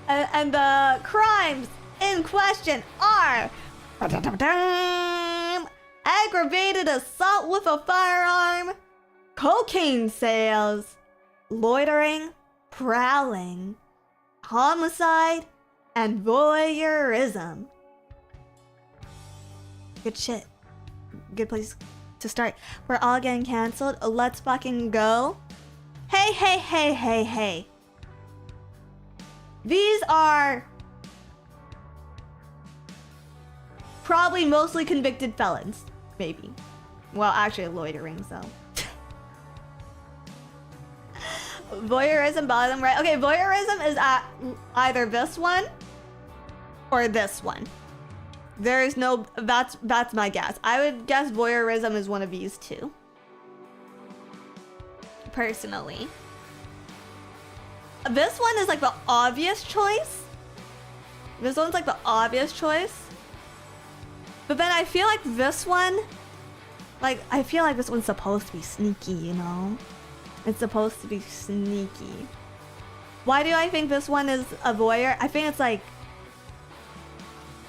and the crimes in question are... aggravated assault with a firearm, cocaine sales, loitering, prowling, homicide, and voyeurism. Good shit. Good place to start. We're all getting canceled. Let's fucking go. Hey. These are probably mostly convicted felons. Maybe. Well, actually loitering, so. Voyeurism, bottom right. Okay, voyeurism is at either this one or this one. There is no, that's my guess. I would guess voyeurism is one of these 2. Personally. This one is like the obvious choice. This one's like the obvious choice. But then I feel like this one Like, I feel like this one's supposed to be sneaky, you know? It's supposed to be sneaky. Why do I think this one is a voyeur? I think it's like...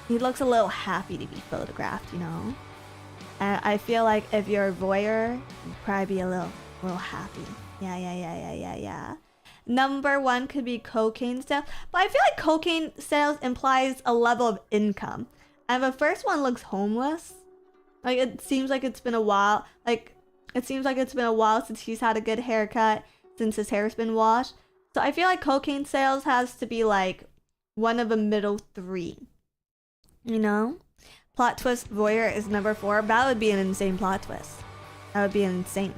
he looks a little happy to be photographed, you know? And I feel like if you're a voyeur, you'd probably be a little happy. Yeah. Number 1 could be cocaine sales. But I feel like cocaine sales implies a level of income. And the first one looks homeless. Like, it seems like it's been a while. Like, it seems like it's been a while since he's had a good haircut, since his hair's been washed. So I feel like cocaine sales has to be like one of the middle 3. You know? Plot twist voyeur is number 4. That would be an insane plot twist. That would be insane.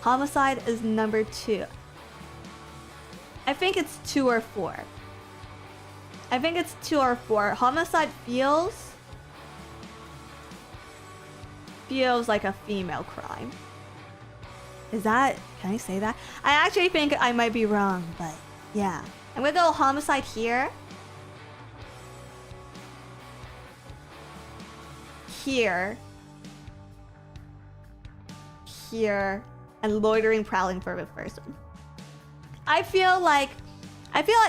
Homicide is number 2. I think it's 2 or 4. I think it's 2 or 4. Homicide feels like a female crime. Is that... can I say that? I actually think I might be wrong, but yeah. I'm gonna go homicide here. Here. And loitering, prowling for the first one. I feel like,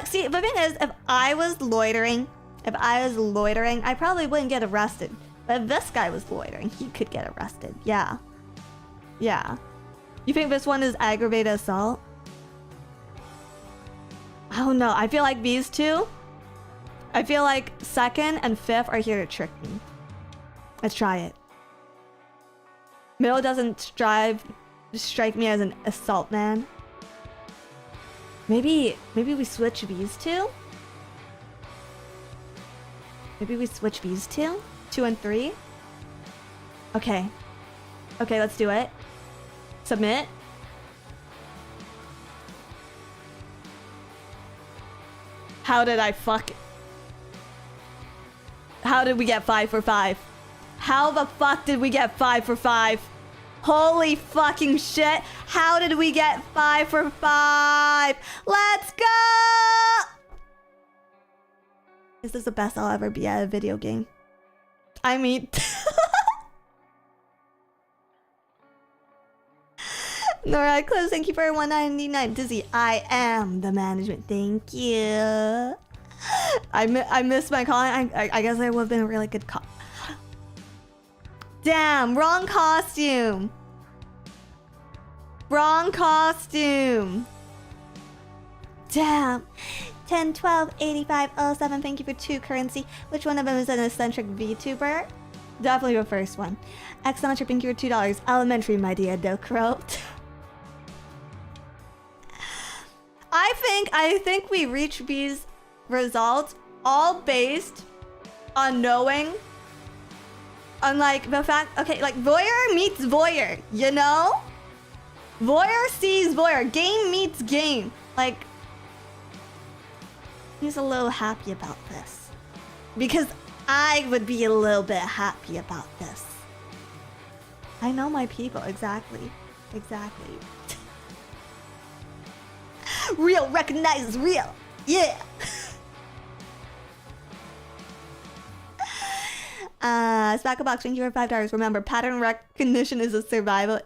see, the thing is, if I was loitering, I probably wouldn't get arrested. But if this guy was loitering, he could get arrested. Yeah. You think this one is aggravated assault? I don't know. I feel like these two, I feel like 2nd and 5th are here to trick me. Let's try it. Middle doesn't strike me as an assault man. Maybe we switch these two? Maybe we switch these two? 2 and 3? Okay, let's do it. Submit. How did I fuck it? How did we get 5 for 5? How the fuck did we get 5 for 5? Holy fucking shit. How did we get 5 for 5? Let's go! Is this the best I'll ever be at a video game? I mean... Nora Close, thank you for 199. Dizzy, I am the management. Thank you. I missed my calling. I guess I would have been a really good call. Damn, wrong costume. Wrong costume. Damn. 10, 12, 85, 07. Thank you for 2 currency. Which one of them is an eccentric VTuber? Definitely the first one. Eccentric, thank you for $2. Elementary, my dear Dokro. I think we reach these results all based on knowing, on like the fact, okay, like voyeur meets voyeur, you know? Voyeur sees voyeur, game meets game. Like, he's a little happy about this. Because I would be a little bit happy about this. I know my people, exactly. Real recognizes real. Yeah. Spackle Box, thank you for $5. Remember, pattern recognition is a survival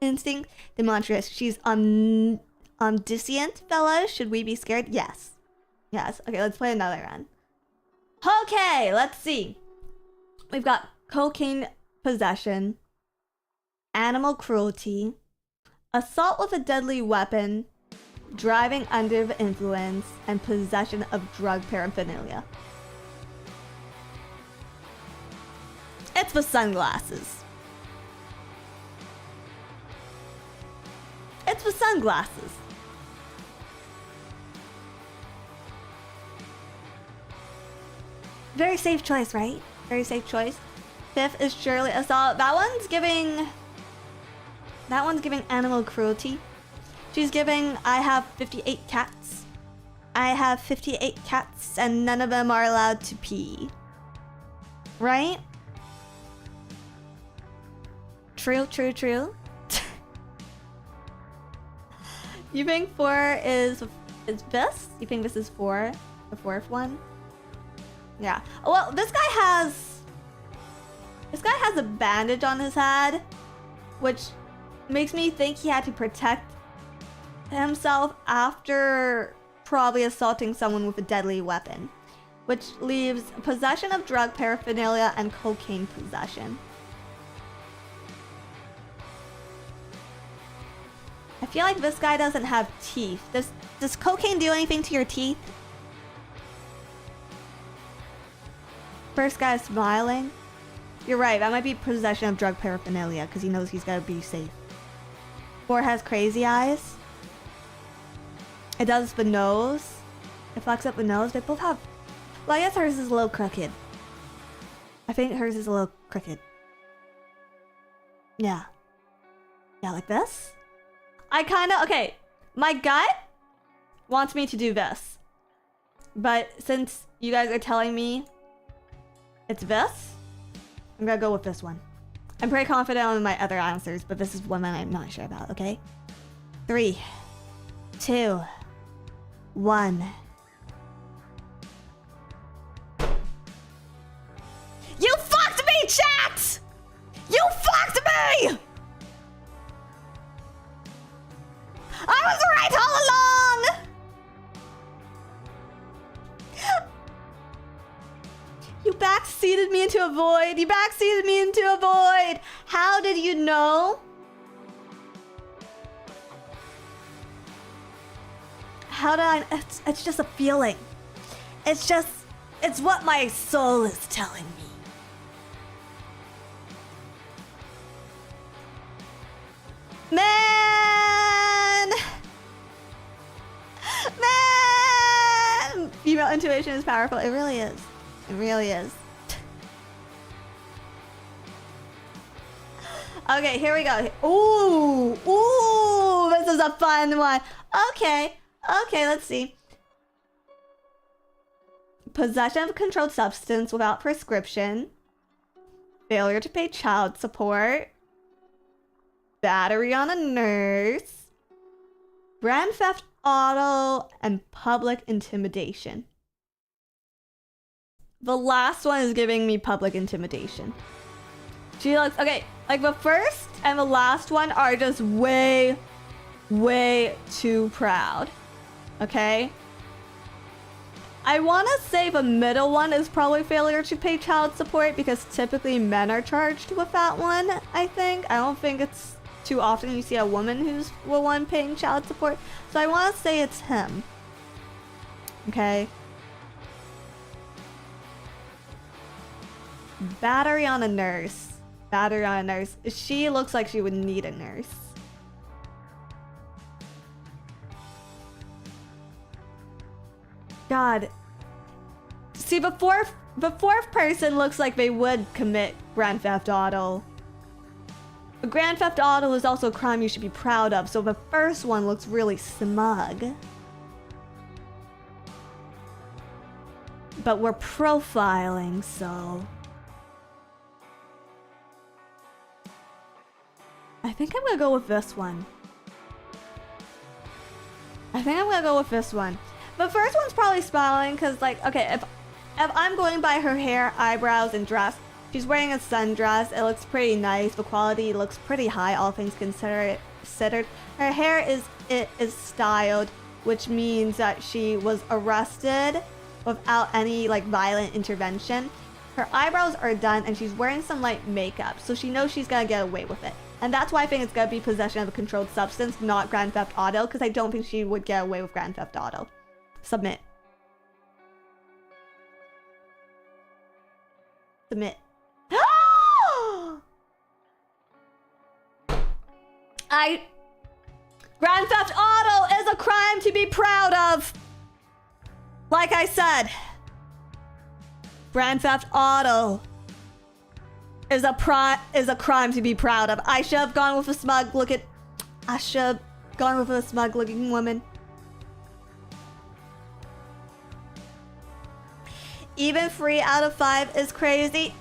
instinct. Demonstrous. She's omniscient, fellas. Should we be scared? Yes. Okay, let's play another round. Okay, let's see. We've got cocaine possession, animal cruelty, assault with a deadly weapon, driving under the influence, and possession of drug paraphernalia. It's the sunglasses. Very safe choice, right? Very safe choice. 5th is surely assault. That one's giving animal cruelty. She's giving, I have 58 cats. And none of them are allowed to pee. Right? True. You think 4 is this? You think this is 4? The 4th one? Yeah. Well, this guy has a bandage on his head. which makes me think he had to protect himself after probably assaulting someone with a deadly weapon, which leaves possession of drug paraphernalia and cocaine possession. I feel like this guy doesn't have teeth. Does cocaine do anything to your teeth? First guy is smiling. You're right, that might be possession of drug paraphernalia because he knows he's gotta be safe. 4 has crazy eyes. It does the nose. It fucks up the nose. They both have... Well, I guess hers is a little crooked. I think hers is a little crooked. Yeah. Yeah, like this? I kinda... Okay, my gut wants me to do this. But since you guys are telling me it's this, I'm gonna go with this one. I'm pretty confident on my other answers, but this is one that I'm not sure about, okay? 3, 2, 1. You fucked me, chat! You fucked me! I was right all along! You backseated me into a void. You backseated me into a void. How did you know? How did I... It's just a feeling. It's what my soul is telling me. Man! Man! Female intuition is powerful. It really is. It really is. Okay, here we go. Ooh! Ooh! This is a fun one. Okay. Okay, let's see. Possession of a controlled substance without prescription. Failure to pay child support. Battery on a nurse. Grand theft auto and public intimidation. The last one is giving me public intimidation. She looks... Okay, like the first and the last one are just way, way too proud. Okay? I want to say the middle one is probably failure to pay child support because typically men are charged with that one, I think. I don't think it's too often you see a woman who's the one paying child support. So I want to say it's him. Okay? Battery on a nurse. Battery on a nurse. She looks like she would need a nurse. God. See, the fourth person looks like they would commit Grand Theft Auto. Grand Theft Auto is also a crime you should be proud of, so the first one looks really smug. But we're profiling, so... I think I'm gonna go with this one. I think I'm gonna go with this one. The first one's probably smiling, because, like, okay, if I'm going by her hair, eyebrows, and dress, she's wearing a sundress. It looks pretty nice. The quality looks pretty high, all things considered. Her hair is styled, which means that she was arrested without any, like, violent intervention. Her eyebrows are done, and she's wearing some light makeup, so she knows she's gonna get away with it. And that's why I think it's gonna be possession of a controlled substance, not Grand Theft Auto, because I don't think she would get away with Grand Theft Auto. Submit. Submit. Grand Theft Auto is a crime to be proud of. Like I said, Grand Theft Auto is a crime to be proud of. I should have gone with a smug look at... I should have gone with a smug looking woman. Even 3 out of 5 is crazy.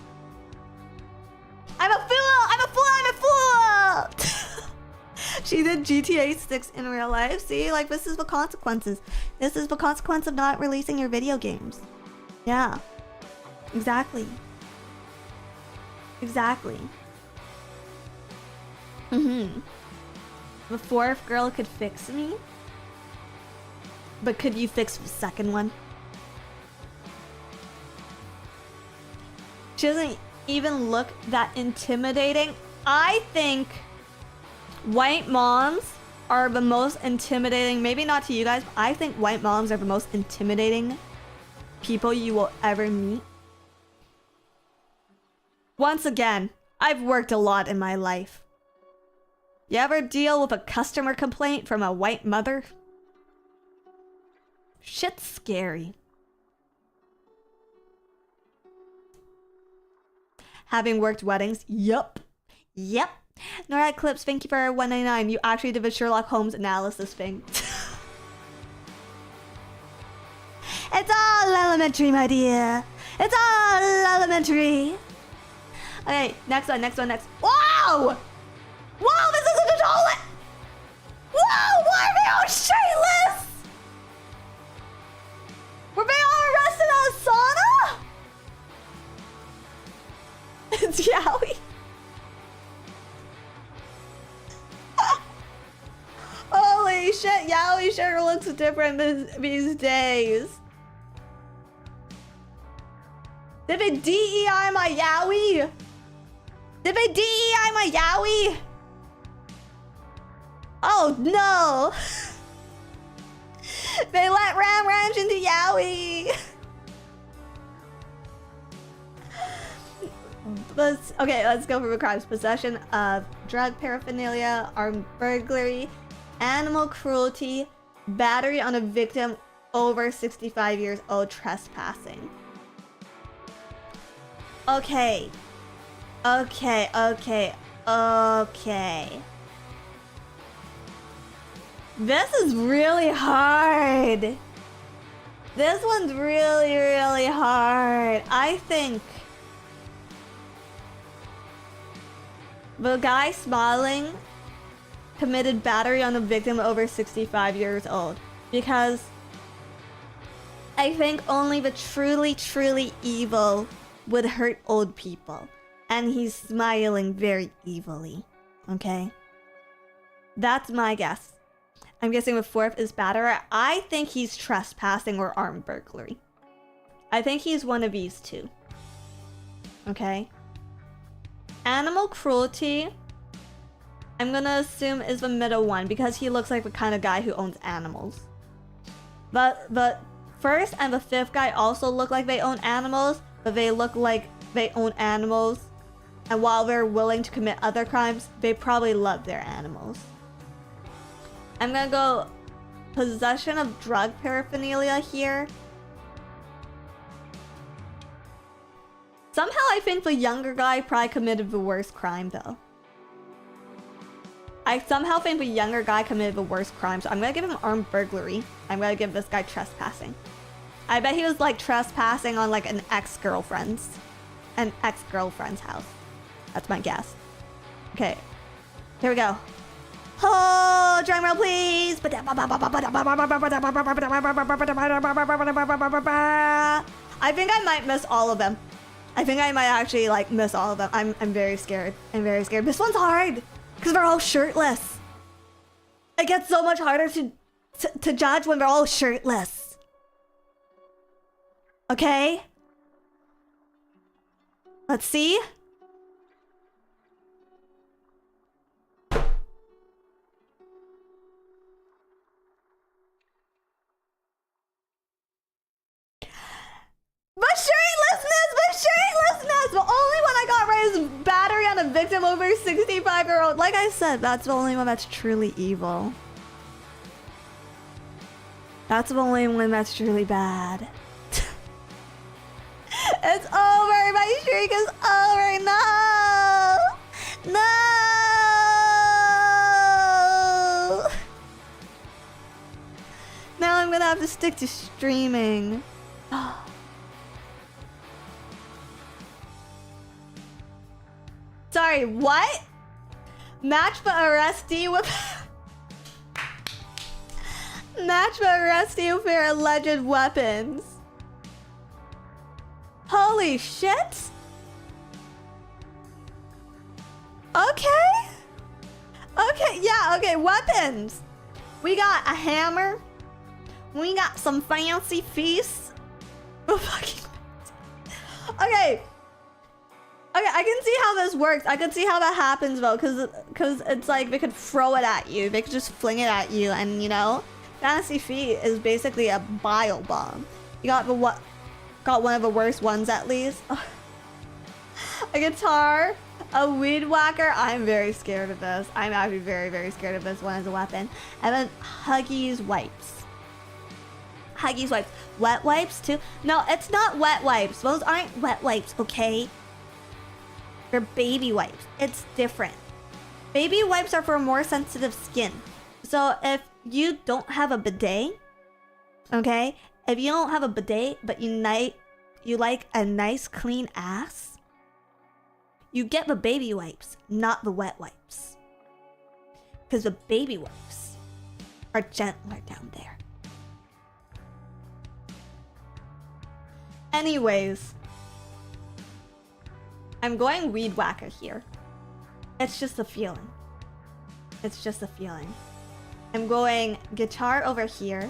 I'm a fool! I'm a fool! I'm a fool! She did GTA 6 in real life. See, like, this is the consequences. This is the consequence of not releasing your video games. Yeah. Exactly. Exactly. The fourth girl could fix me? But could you fix the second one? She doesn't even look that intimidating. I think white moms are the most intimidating, maybe not to you guys, but I think white moms are the most intimidating people you will ever meet. Once again, I've worked a lot in my life. You ever deal with a customer complaint from a white mother? Shit's scary. Having worked weddings, yup. Yep. Nora Clips, thank you for 199. You actually did the Sherlock Holmes analysis thing. It's all elementary, my dear. It's all elementary. Okay, next one. Whoa! Whoa, this isn't a toilet! Whoa, why are they all shirtless? Were they all arrested at a sauna? It's Yowie. Holy shit, Yowie sure looks different these days. Did they DEI my Yowie? Did they DEI my Yowie? Oh no! They let Ram Ranch into Yowie! Let's go for the crimes. Possession of drug paraphernalia, armed burglary, animal cruelty, battery on a victim over 65 years old, trespassing. Okay. This is really hard. This one's really, really hard. I think the guy smiling committed battery on a victim over 65 years old, because I think only the truly, truly evil would hurt old people. And he's smiling very evilly. Okay? That's my guess. I'm guessing the fourth is battery. I think he's trespassing or armed burglary. I think he's one of these two. Okay? Animal cruelty, I'm gonna assume is the middle one because he looks like the kind of guy who owns animals. But the first and the fifth guy also look like they own animals, but they look like they own animals. And while they're willing to commit other crimes, they probably love their animals. I'm gonna go possession of drug paraphernalia here. Somehow I think the younger guy probably committed the worst crime though. I somehow think the younger guy committed the worst crime, so I'm gonna give him armed burglary. I'm gonna give this guy trespassing. I bet he was like trespassing on like an ex-girlfriend's house. That's my guess. Okay, here we go. Oh, drum roll, please. I think I might miss all of them. I think I might actually like miss all of them. I'm very scared. I'm very scared. This one's hard because they're all shirtless. It gets so much harder to judge when they're all shirtless. Okay? Let's see. But shirtlessness! The only one I got right is battery on a victim over 65-year-old. Like I said, that's the only one that's truly evil. That's the only one that's truly bad. It's over! My streak is over! No! No! Now I'm gonna have to stick to streaming. Sorry, what? Match the arrestee with... Match the arrestee with their alleged weapons. Holy shit! Okay. Yeah, okay, weapons. We got a hammer. We got some fancy feasts. Okay. Okay, I can see how this works. I can see how that happens though, because it's like they could throw it at you. They could just fling it at you, and you know, fantasy feet is basically a bio bomb. You got one of the worst ones at least. A guitar, a weed whacker. I'm very scared of this. I'm actually very, very scared of this one as a weapon. And then Huggies wipes. Huggies wipes. Wet wipes too? No, it's not wet wipes. Those aren't wet wipes, okay? They're baby wipes. It's different. Baby wipes are for more sensitive skin. So if you don't have a bidet, okay? If you don't have a bidet, but you like a nice clean ass, you get the baby wipes, not the wet wipes. Because the baby wipes are gentler down there. Anyways, I'm going weed whacker here. It's just a feeling. It's just a feeling. I'm going guitar over here.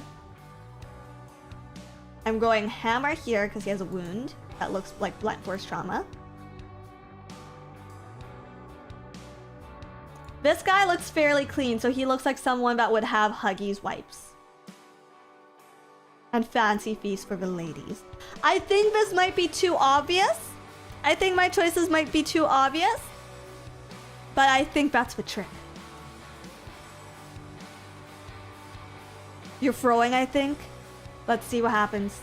I'm going hammer here because he has a wound that looks like blunt force trauma. This guy looks fairly clean, so he looks like someone that would have Huggies wipes. And fancy feast for the ladies. I think this might be too obvious. I think my choices might be too obvious. But I think that's the trick. You're throwing, I think. Let's see what happens.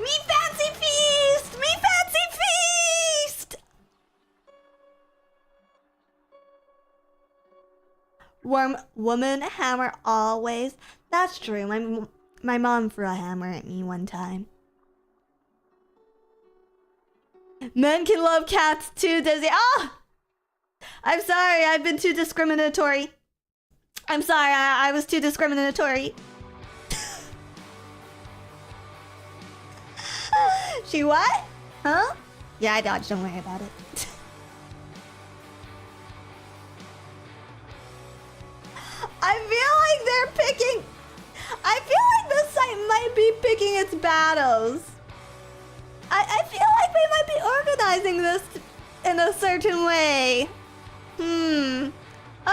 Me fancy feast! Me fancy feast! Warm woman hammer always. That's true. My mom threw a hammer at me one time. Men can love cats too, Dizzy. Oh! I'm sorry, I've been too discriminatory. I'm sorry, I was too discriminatory. She what? Huh? Yeah, I dodged, don't worry about it. I feel like they're picking... I feel like this site might be picking its battles. I feel like they might be organizing this in a certain way.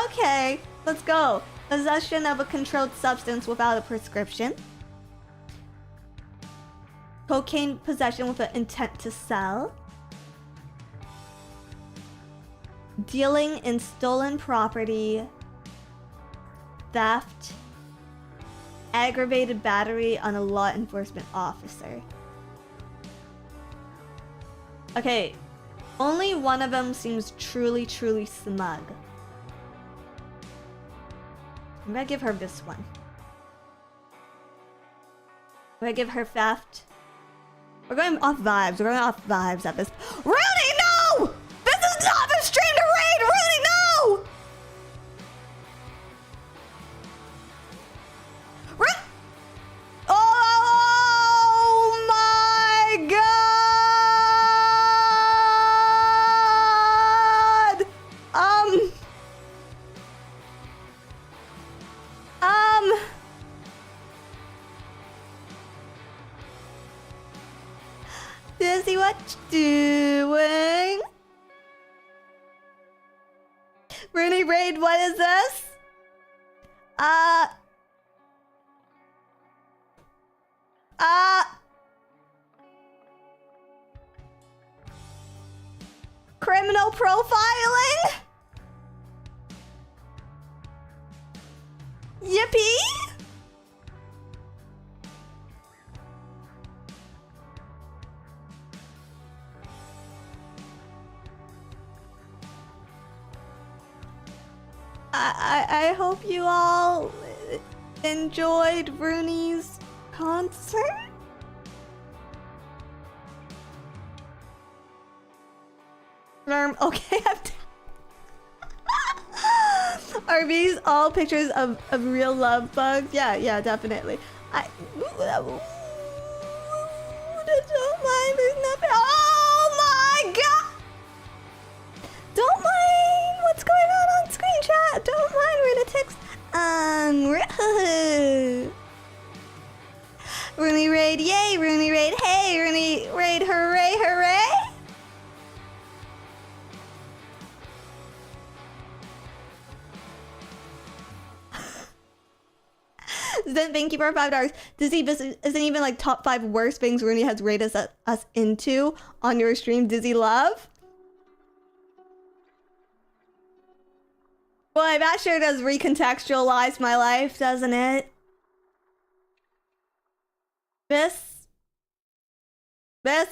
Okay, let's go. Possession of a controlled substance without a prescription. Cocaine possession with an intent to sell. Dealing in stolen property. Theft. Aggravated battery on a law enforcement officer. Okay, only one of them seems truly, truly smug. I'm gonna give her this one. I'm gonna give her theft. We're going off vibes. We're going off vibes at this. Rooney, no! This is not the stream to raid! Rooney, no! Oh my god! Dizzy, what you doing? Rooney raid, what is this? Criminal profiling? Yippee? I hope you all enjoyed Rooney's concert. Okay, Are these all pictures of real love bugs? Yeah, definitely. Don't mind, there's nothing. Oh my god! Don't mind what's going on screen chat. Don't mind, we're gonna text. Rooney raid, yay! Rooney raid, hey! Rooney raid, hooray, hooray! Then thank you for $5. Dizzy isn't even like top 5 worst things Rooney has rated us into on your stream. Dizzy love. Boy, that sure does recontextualize my life, doesn't it? This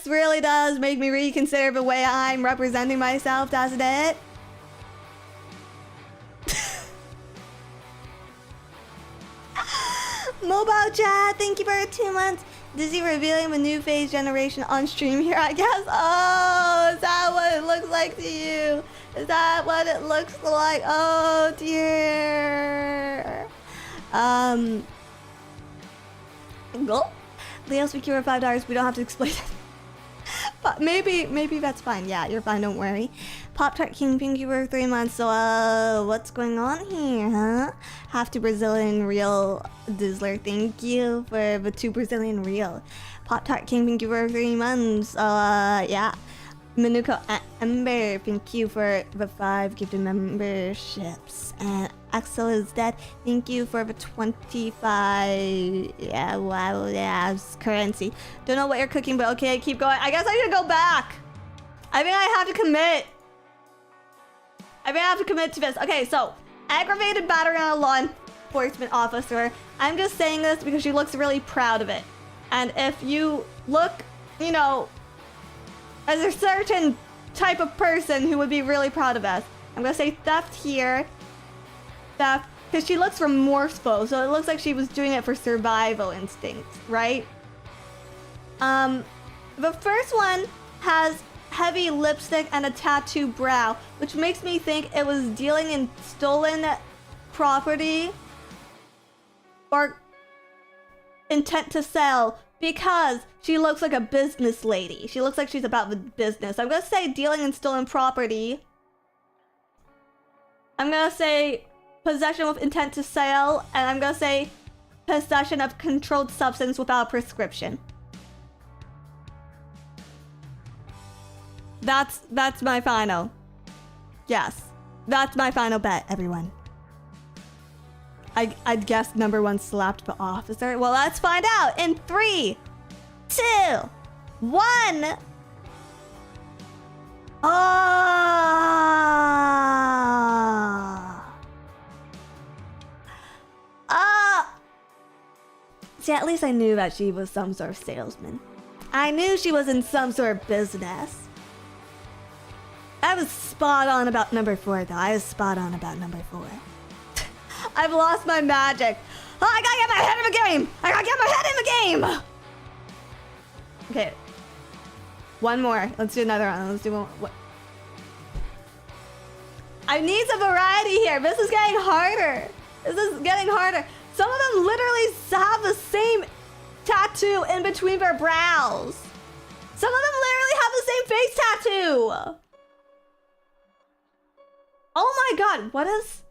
really does make me reconsider the way I'm representing myself, doesn't it? Mobile chat, thank you for 2 months. Dizzy revealing the new phase generation on stream here, I guess. Oh, is that what it looks like to you? Is that what it looks like? Oh dear. Go. Leo's secure $5. We don't have to explain it. But maybe that's fine. Yeah, you're fine. Don't worry. Pop Tart King, thank you for 3 months. So, what's going on here, huh? Half to Brazilian Real Dizzler, thank you for the 2 Brazilian Real. Pop Tart King, thank you for 3 months. Yeah. Manuko Ember, thank you for the 5 gifted memberships. And Axel is dead. Thank you for the 25. Yeah, wow, yeah, it's currency. Don't know what you're cooking, but okay, keep going. I guess I should go back. I think I have to commit. To this. Okay, so aggravated battery on a law enforcement officer. I'm just saying this because she looks really proud of it. And if you look, you know, as a certain type of person who would be really proud of us, I'm gonna say theft here. Theft, because she looks remorseful, so it looks like she was doing it for survival instincts, right? The first one has heavy lipstick and a tattoo brow, which makes me think it was dealing in stolen property or intent to sell, because she looks like a business lady. She looks like she's about the business. I'm gonna say dealing in stolen property. I'm gonna say possession with intent to sell, and I'm gonna say possession of controlled substance without a prescription. That's my final. Yes, that's my final bet, everyone. I'd guess number 1 slapped the officer. Well, let's find out in 3, 2, 1. See, at least I knew that she was some sort of salesman. I knew she was in some sort of business. I was spot on about number 4, though. I was spot on about number 4. I've lost my magic. Oh, I gotta get my head in the game! I gotta get my head in the game! Okay. One more. Let's do another one. Let's do one. What? I need some variety here. This is getting harder. This is getting harder. Some of them literally have the same tattoo in between their brows. Some of them literally have the same face tattoo. Oh my god, what is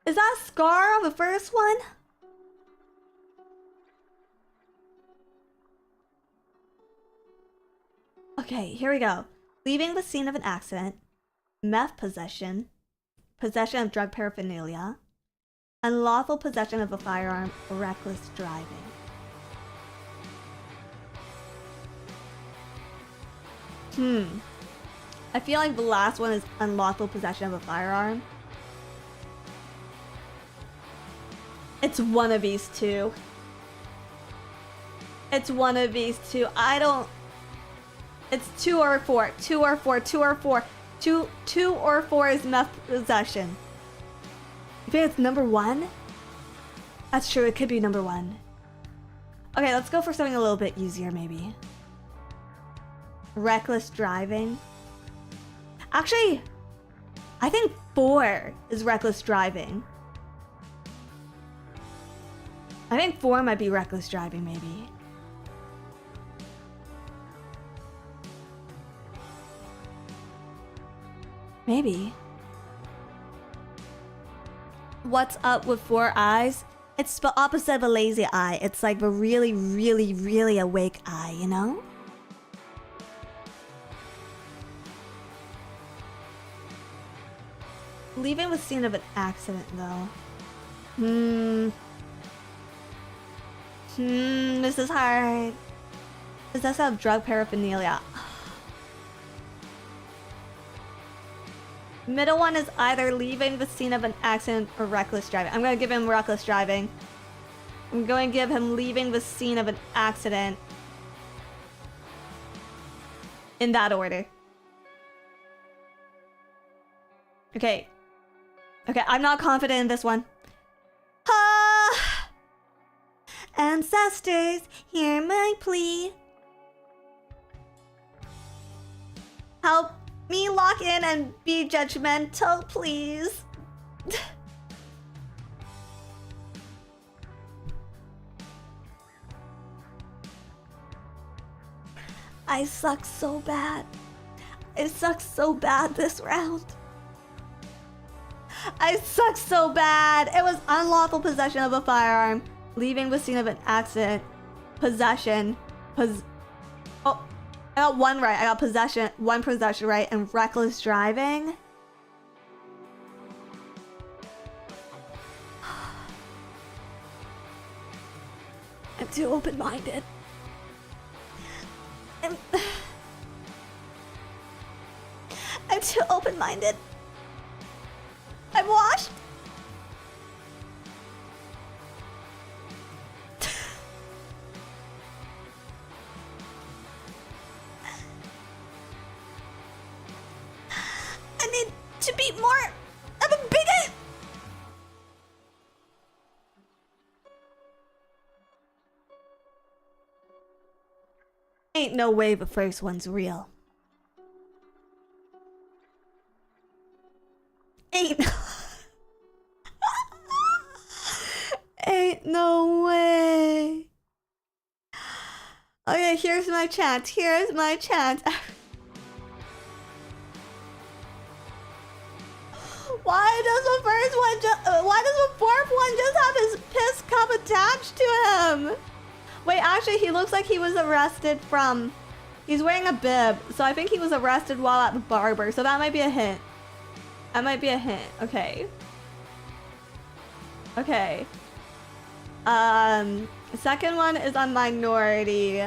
that a scar on the first one? Okay, here we go. Leaving the scene of an accident, meth possession, possession of drug paraphernalia, unlawful possession of a firearm, reckless driving. I feel like the last one is unlawful possession of a firearm. It's one of these two. It's one of these two. I don't... It's 2 or 4. 2 or 4. 2 or 4. 2 or 4 is meth possession. You think it's number 1? That's true, it could be number 1. Okay, let's go for something a little bit easier, maybe. Reckless driving. Actually, I think 4 is reckless driving. I think 4 might be reckless driving, maybe. Maybe. What's up with 4 eyes? It's the opposite of a lazy eye. It's like a really, really, really awake eye, you know? Leaving was scene of an accident, though. This is hard. Does that have drug paraphernalia? Middle one is either leaving the scene of an accident or reckless driving. I'm gonna give him reckless driving. I'm going to give him leaving the scene of an accident. In that order. Okay. Okay, I'm not confident in this one. Ah! Ancestors, hear my plea. Help me lock in and be judgmental, please. I suck so bad. I suck so bad this round. I suck so bad. It was unlawful possession of a firearm, leaving the scene of an accident, possession, oh, I got 1 right. I got possession, 1 possession right, and reckless driving. I'm too open-minded. I'm too open-minded. I'm washed. I need to be more of a bigot. Ain't no way the first one's real. Ain't no way. Okay, here's my chance. Here's my chance. Why does the first one just? Why does the fourth one just have his piss cup attached to him? Wait, actually, he looks like he was arrested from. He's wearing a bib, so I think he was arrested while at the barber. So that might be a hint. That might be a hint. Okay. Okay. Second one is a minority.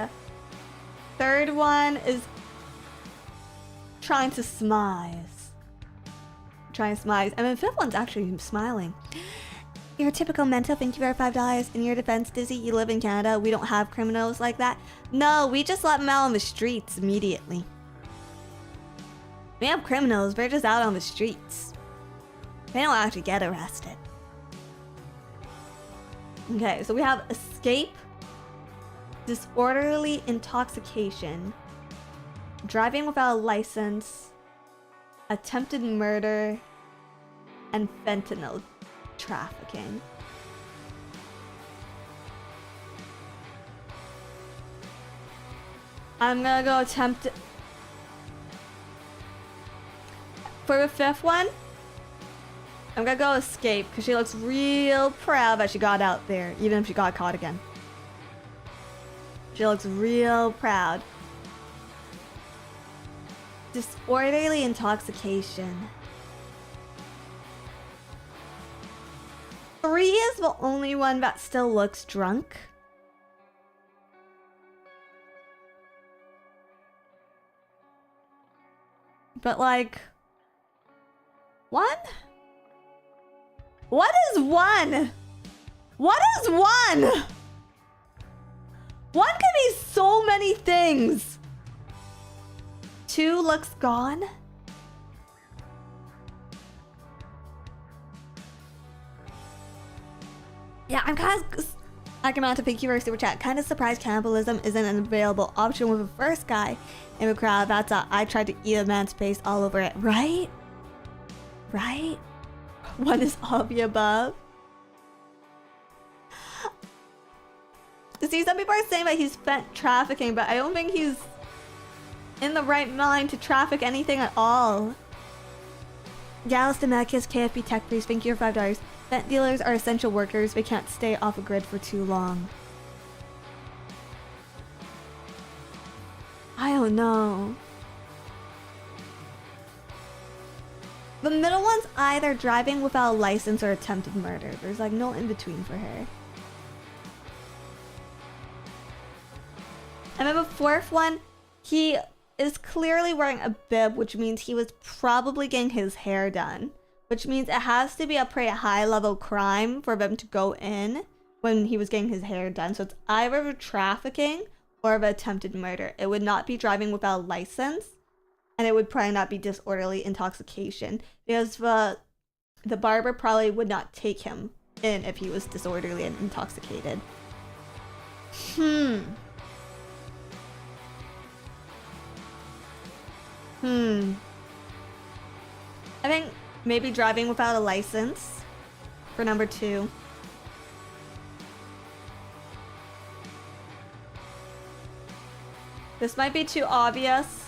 Third one is trying to smize. Trying to smize. And then fifth one's actually smiling. You're a typical mental. Thank you for $5. In your defense, Dizzy, you live in Canada. We don't have criminals like that. No, we just let them out on the streets immediately. We have criminals. They're just out on the streets. They don't actually get arrested. Okay, so we have escape, disorderly intoxication, driving without a license, attempted murder, and fentanyl trafficking. I'm gonna go attempt. For the fifth one, I'm gonna go escape because she looks real proud that she got out there, even if she got caught again. She looks real proud. Disorderly intoxication. 3 is the only one that still looks drunk. But like, 1? What is 1? What is 1? 1 could be so many things. 2 looks gone. Yeah, I'm kind of... Akamata, thank you for super chat. Kind of surprised cannibalism isn't an available option with the first guy in the crowd. That's I tried to eat a man's face all over it. Right? right? One is all of the above. See, some people are saying that he's spent trafficking, but I don't think he's in the right mind to traffic anything at all. Gals, the Mechas, KFB Tech Priest, thank you for $5. Vent dealers are essential workers. They can't stay off a grid for too long. I don't know. The middle one's either driving without a license or attempted murder. There's like no in between for her. And then the fourth one, he is clearly wearing a bib, which means he was probably getting his hair done. Which means it has to be a pretty high level crime for them to go in when he was getting his hair done. So it's either of trafficking or of attempted murder. It would not be driving without a license. And it would probably not be disorderly intoxication. Because the barber probably would not take him in if he was disorderly and intoxicated. I think maybe driving without a license for number 2. This might be too obvious.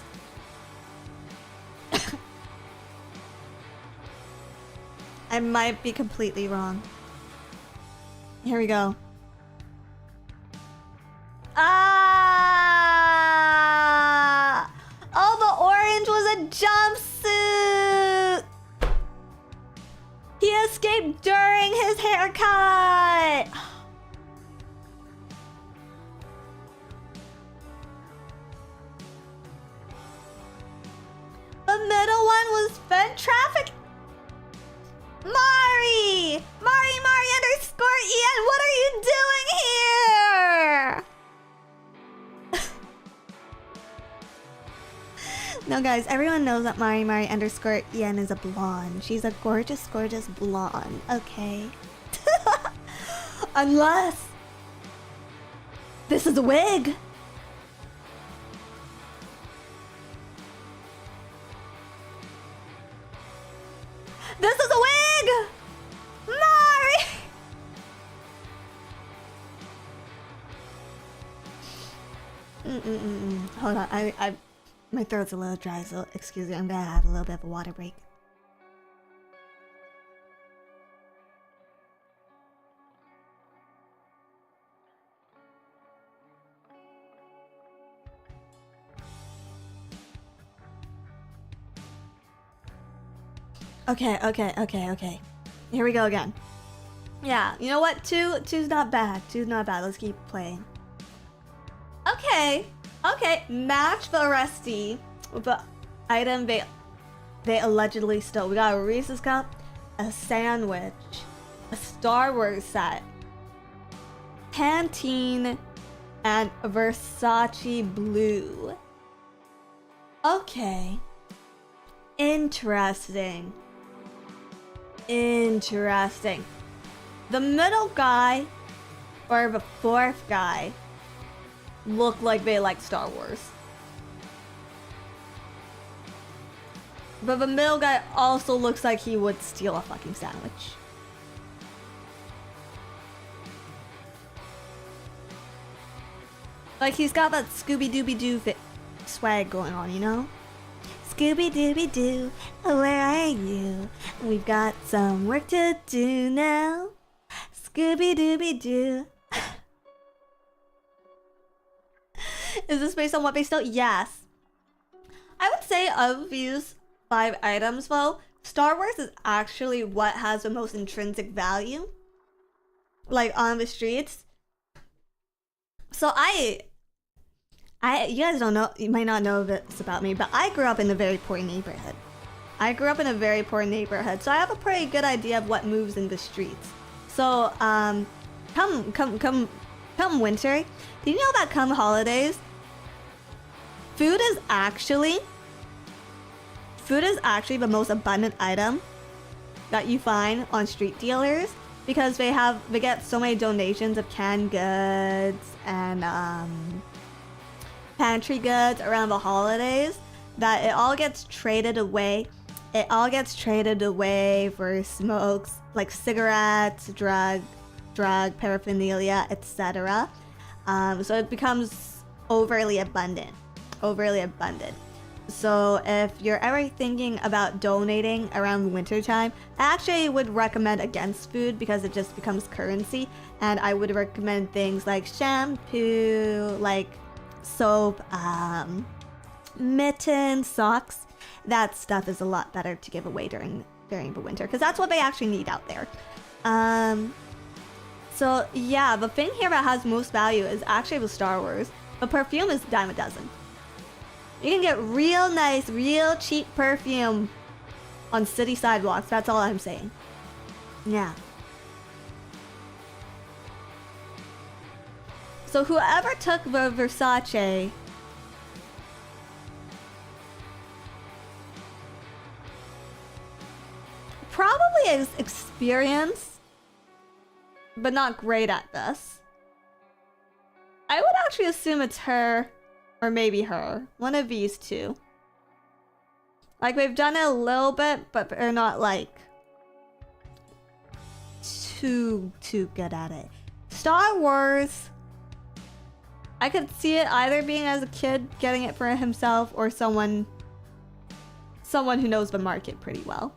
I might be completely wrong. Here we go. Ah! Oh, the orange was a jumpsuit! He escaped during his haircut! The middle one was fed traffic. Mari! Mari underscore Ian, what are you doing here? No, guys, everyone knows that Mari underscore Ian is a blonde. She's a gorgeous, gorgeous blonde, okay? Unless this is a wig. This is a wig! Mari! Hold on, my throat's a little dry, so excuse me, I'm gonna have a little bit of a water break. Okay. Here we go again. Yeah, you know what? Two's not bad. Two's not bad. Let's keep playing. Okay. Match the arrestee with the item they allegedly stole. We got a Reese's cup, a sandwich, a Star Wars set, Pantene, and a Versace blue. Okay. Interesting. The middle guy or the fourth guy look like they like Star Wars. But the middle guy also looks like he would steal a fucking sandwich. Like he's got that Scooby-Dooby-Doo swag going on, you know? Scooby-Dooby-Doo, where are you? We've got some work to do now. Scooby-Dooby-Doo. Is this based on what they stole? Yes. I would say of these 5 items though, Star Wars is actually what has the most intrinsic value. Like on the streets. So you guys don't know, you might not know this about me, but I grew up in a very poor neighborhood. So I have a pretty good idea of what moves in the streets. So, come winter, do you know that come holidays, food is actually the most abundant item that you find on street dealers because they get so many donations of canned goods and pantry goods around the holidays that it all gets traded away it all gets traded away for smokes, like cigarettes, drug paraphernalia, etc. So it becomes overly abundant. So if you're ever thinking about donating around wintertime, I actually would recommend against food because it just becomes currency. And I would recommend things like shampoo, like soap, mittens, socks. That stuff is a lot better to give away during the winter because that's what they actually need out there. So yeah, the thing here that has most value is actually the Star Wars. The perfume is a dime a dozen. You can get real nice, real cheap perfume on city sidewalks. That's all I'm saying. Yeah. So whoever took the Versace probably is experienced, but not great at this. I would actually assume it's her, or maybe her. One of these two. Like, they've done it a little bit, but they're not, like, too good at it. Star Wars, I could see it either being as a kid getting it for himself or someone who knows the market pretty well.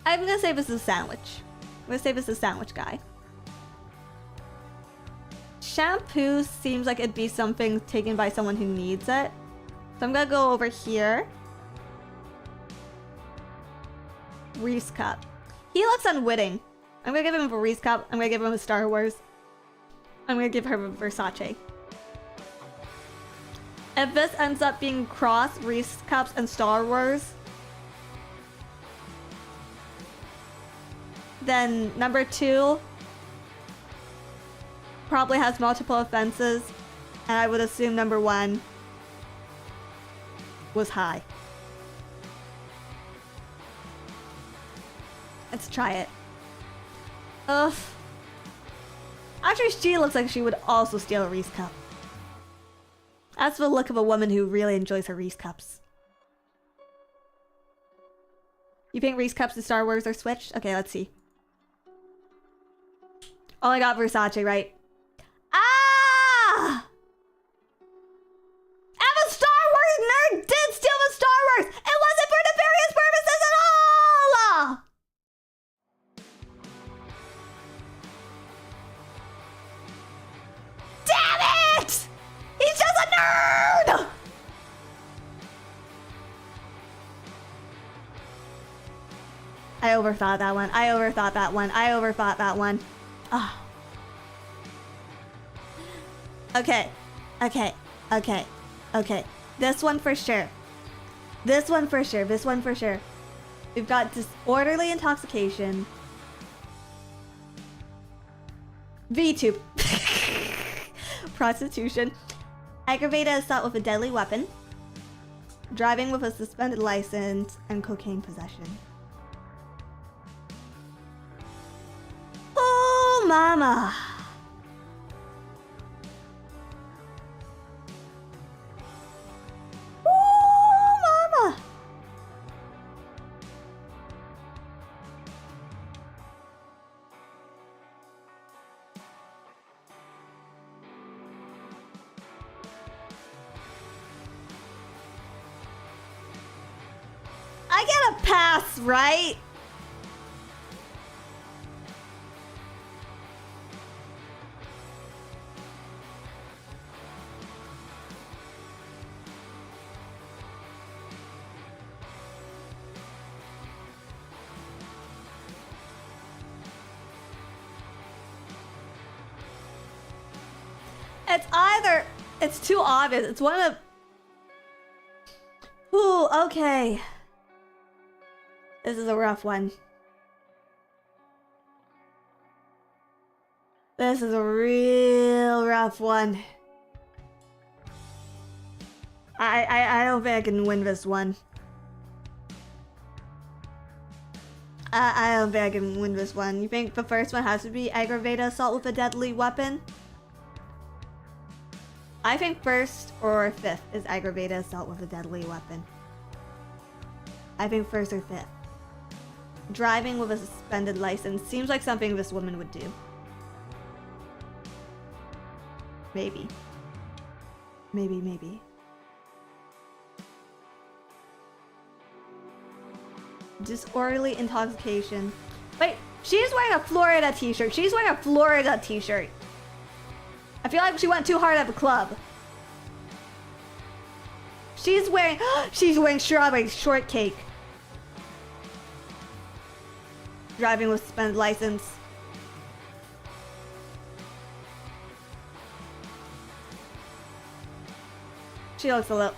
I'm gonna say this is a sandwich. I'm gonna say this is a sandwich guy. Shampoo seems like it'd be something taken by someone who needs it. So I'm gonna go over here. Reese cup. He looks unwitting. I'm gonna give him a Reese cup. I'm gonna give him a Star Wars. I'm gonna give her a Versace. If this ends up being cross Reese cups and Star Wars, then number 2 probably has multiple offenses, and I would assume number 1 was high. Let's try it. Ugh. Actually, she looks like she would also steal a Reese cup. That's the look of a woman who really enjoys her Reese cups. You think Reese cups and Star Wars are switched? Okay, let's see. Oh, I got Versace right. Ah! I'm a Star Wars nerd! Did steal the Star Wars! It wasn't for nefarious purposes at all! Damn it! He's just a nerd! I overthought that one. Oh. Okay. This one for sure. We've got disorderly intoxication. VTube. Prostitution. Aggravated assault with a deadly weapon. Driving with a suspended license. And cocaine possession. Oh, mama. Oh, mama. I get a pass, right? It's too obvious. It's one of... Ooh, okay. This is a rough one. This is a real rough one. I don't think I can win this one. I don't think I can win this one. You think the first one has to be aggravated assault with a deadly weapon? I think first or fifth is aggravated assault with a deadly weapon. I think 1st or 5th. Driving with a suspended license seems like something this woman would do. Maybe. Maybe. Disorderly intoxication. Wait, she's wearing a Florida t-shirt. She's wearing a Florida t-shirt. I feel like she went too hard at the club. She's wearing strawberry shortcake. Driving with suspended license. She looks a little...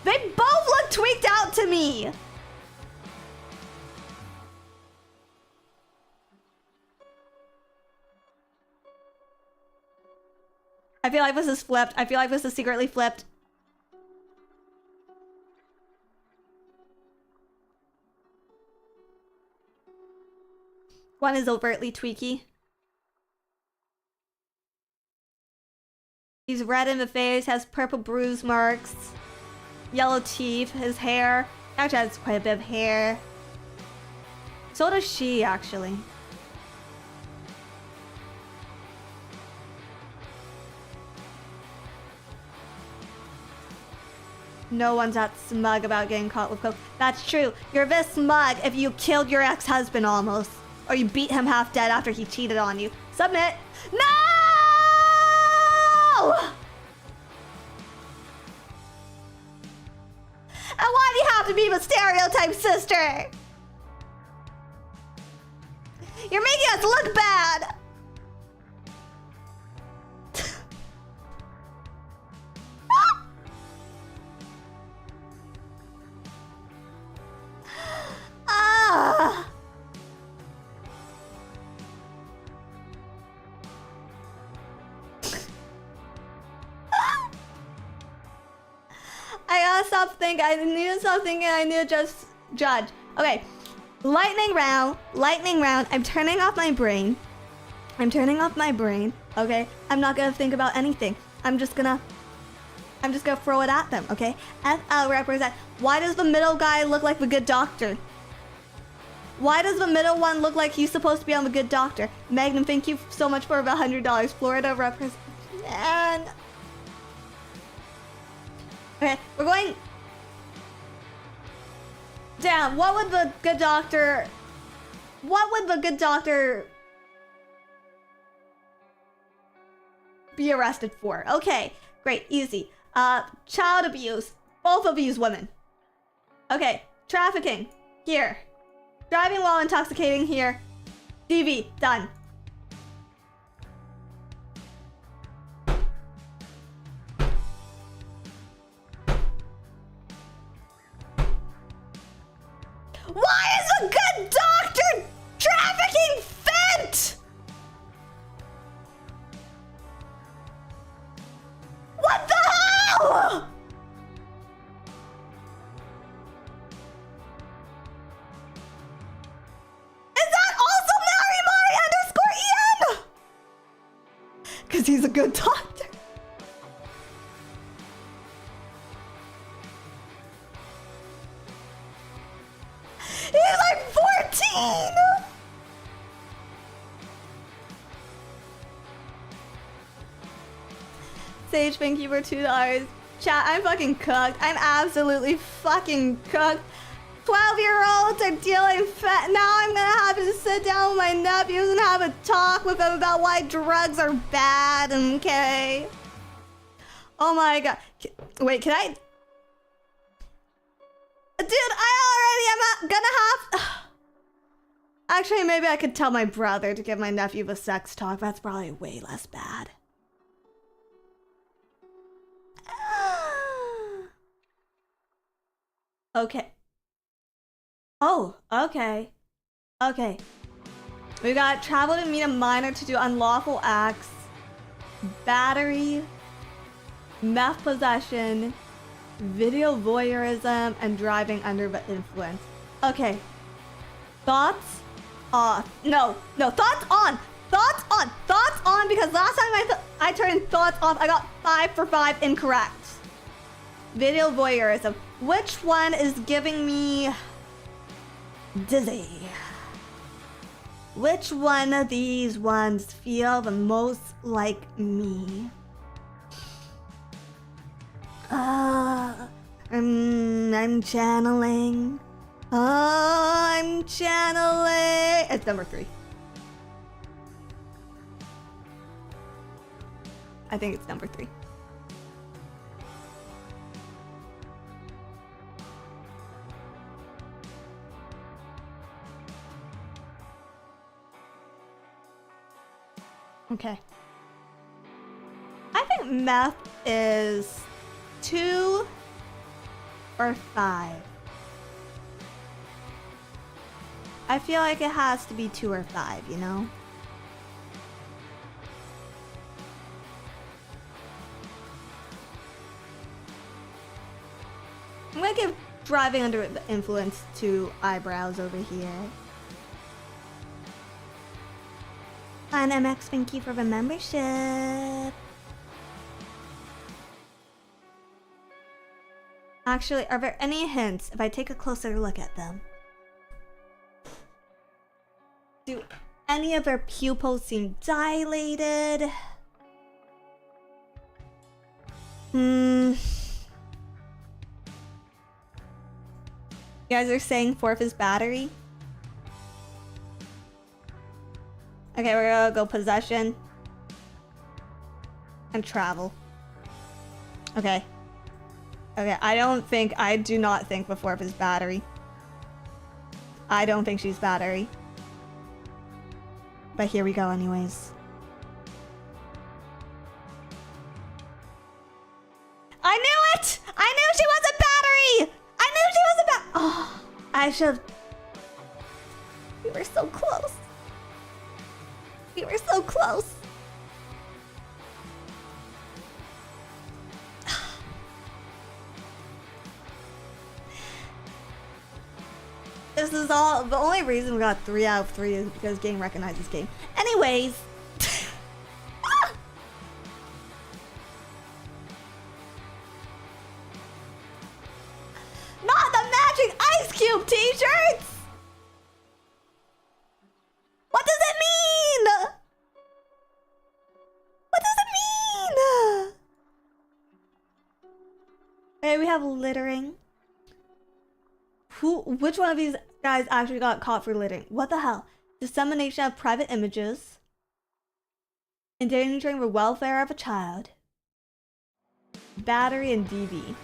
They both look tweaked out to me! I feel like this is flipped. I feel like this is secretly flipped. One is overtly tweaky. He's red in the face, has purple bruise marks, yellow teeth, his hair. Actually has quite a bit of hair. So does she, actually. No one's that smug about getting caught with coke. That's true. You're this smug if you killed your ex-husband almost. Or you beat him half dead after he cheated on you. Submit. No! And why do you have to be the stereotype sister? You're making us look bad. Ah. I gotta stop thinking. I need to stop thinking. I need to just judge. Okay. Lightning round. Lightning round. I'm turning off my brain. Okay. I'm not gonna think about anything. I'm just gonna throw it at them. Okay. FL represent. Why does the middle guy look like the good doctor? Why does the middle one look like he's supposed to be on the good doctor? Magnum, thank you so much for the $100. Florida represent. And okay, we're going. Damn, what would the good doctor be arrested for? Okay, great, easy. Child abuse. Both of these women. Okay, trafficking. Here. Driving while intoxicating here. DV, done. Why is a good doctor trafficking fent? What the hell? Is that also Mari_EN? Because he's a good doctor. He's like 14! Sage, thank you for $2. Chat, I'm fucking cooked. I'm absolutely fucking cooked. 12-year-olds are dealing fat. Now I'm gonna have to sit down with my nephews and have a talk with them about why drugs are bad, okay? Oh my god. Wait, can I... Dude, I already am gonna have... Actually, maybe I could tell my brother to give my nephew the sex talk. That's probably way less bad. Okay. Oh, okay. Okay. We got travel to meet a minor to do unlawful acts, battery, meth possession, video voyeurism, and driving under the influence. Okay. Thoughts off. No, thoughts on. Thoughts on. Thoughts on, because last time I turned thoughts off, I got 5 for 5 incorrect. Video voyeurism. Which one is giving me... Dizzy. Which one of these ones feel the most like me? I'm channeling. I'm channeling. It's number 3. I think it's number 3. Okay. I think meth is 2 or 5. I feel like it has to be 2 or 5, you know? I'm gonna give driving under the influence 2 eyebrows over here. And MX, thank you for the membership. Actually, are there any hints if I take a closer look at them? Do any of their pupils seem dilated? You guys are saying 4th is battery? Okay, we're gonna go possession and travel. Okay. Okay, I do not think the 4th is battery. I don't think she's battery. But here we go anyways. I knew it! I knew she was a battery! I knew she was a Oh, I should. We were so close. We were so close. This is all. The only reason we got 3 out of 3 is because game recognizes game. Anyways. Not the magic ice cube t-shirts! What does it mean? What does it mean? Okay, we have littering. Which one of these guys actually got caught for littering? What the hell? Dissemination of private images. Endangering the welfare of a child. Battery and DV.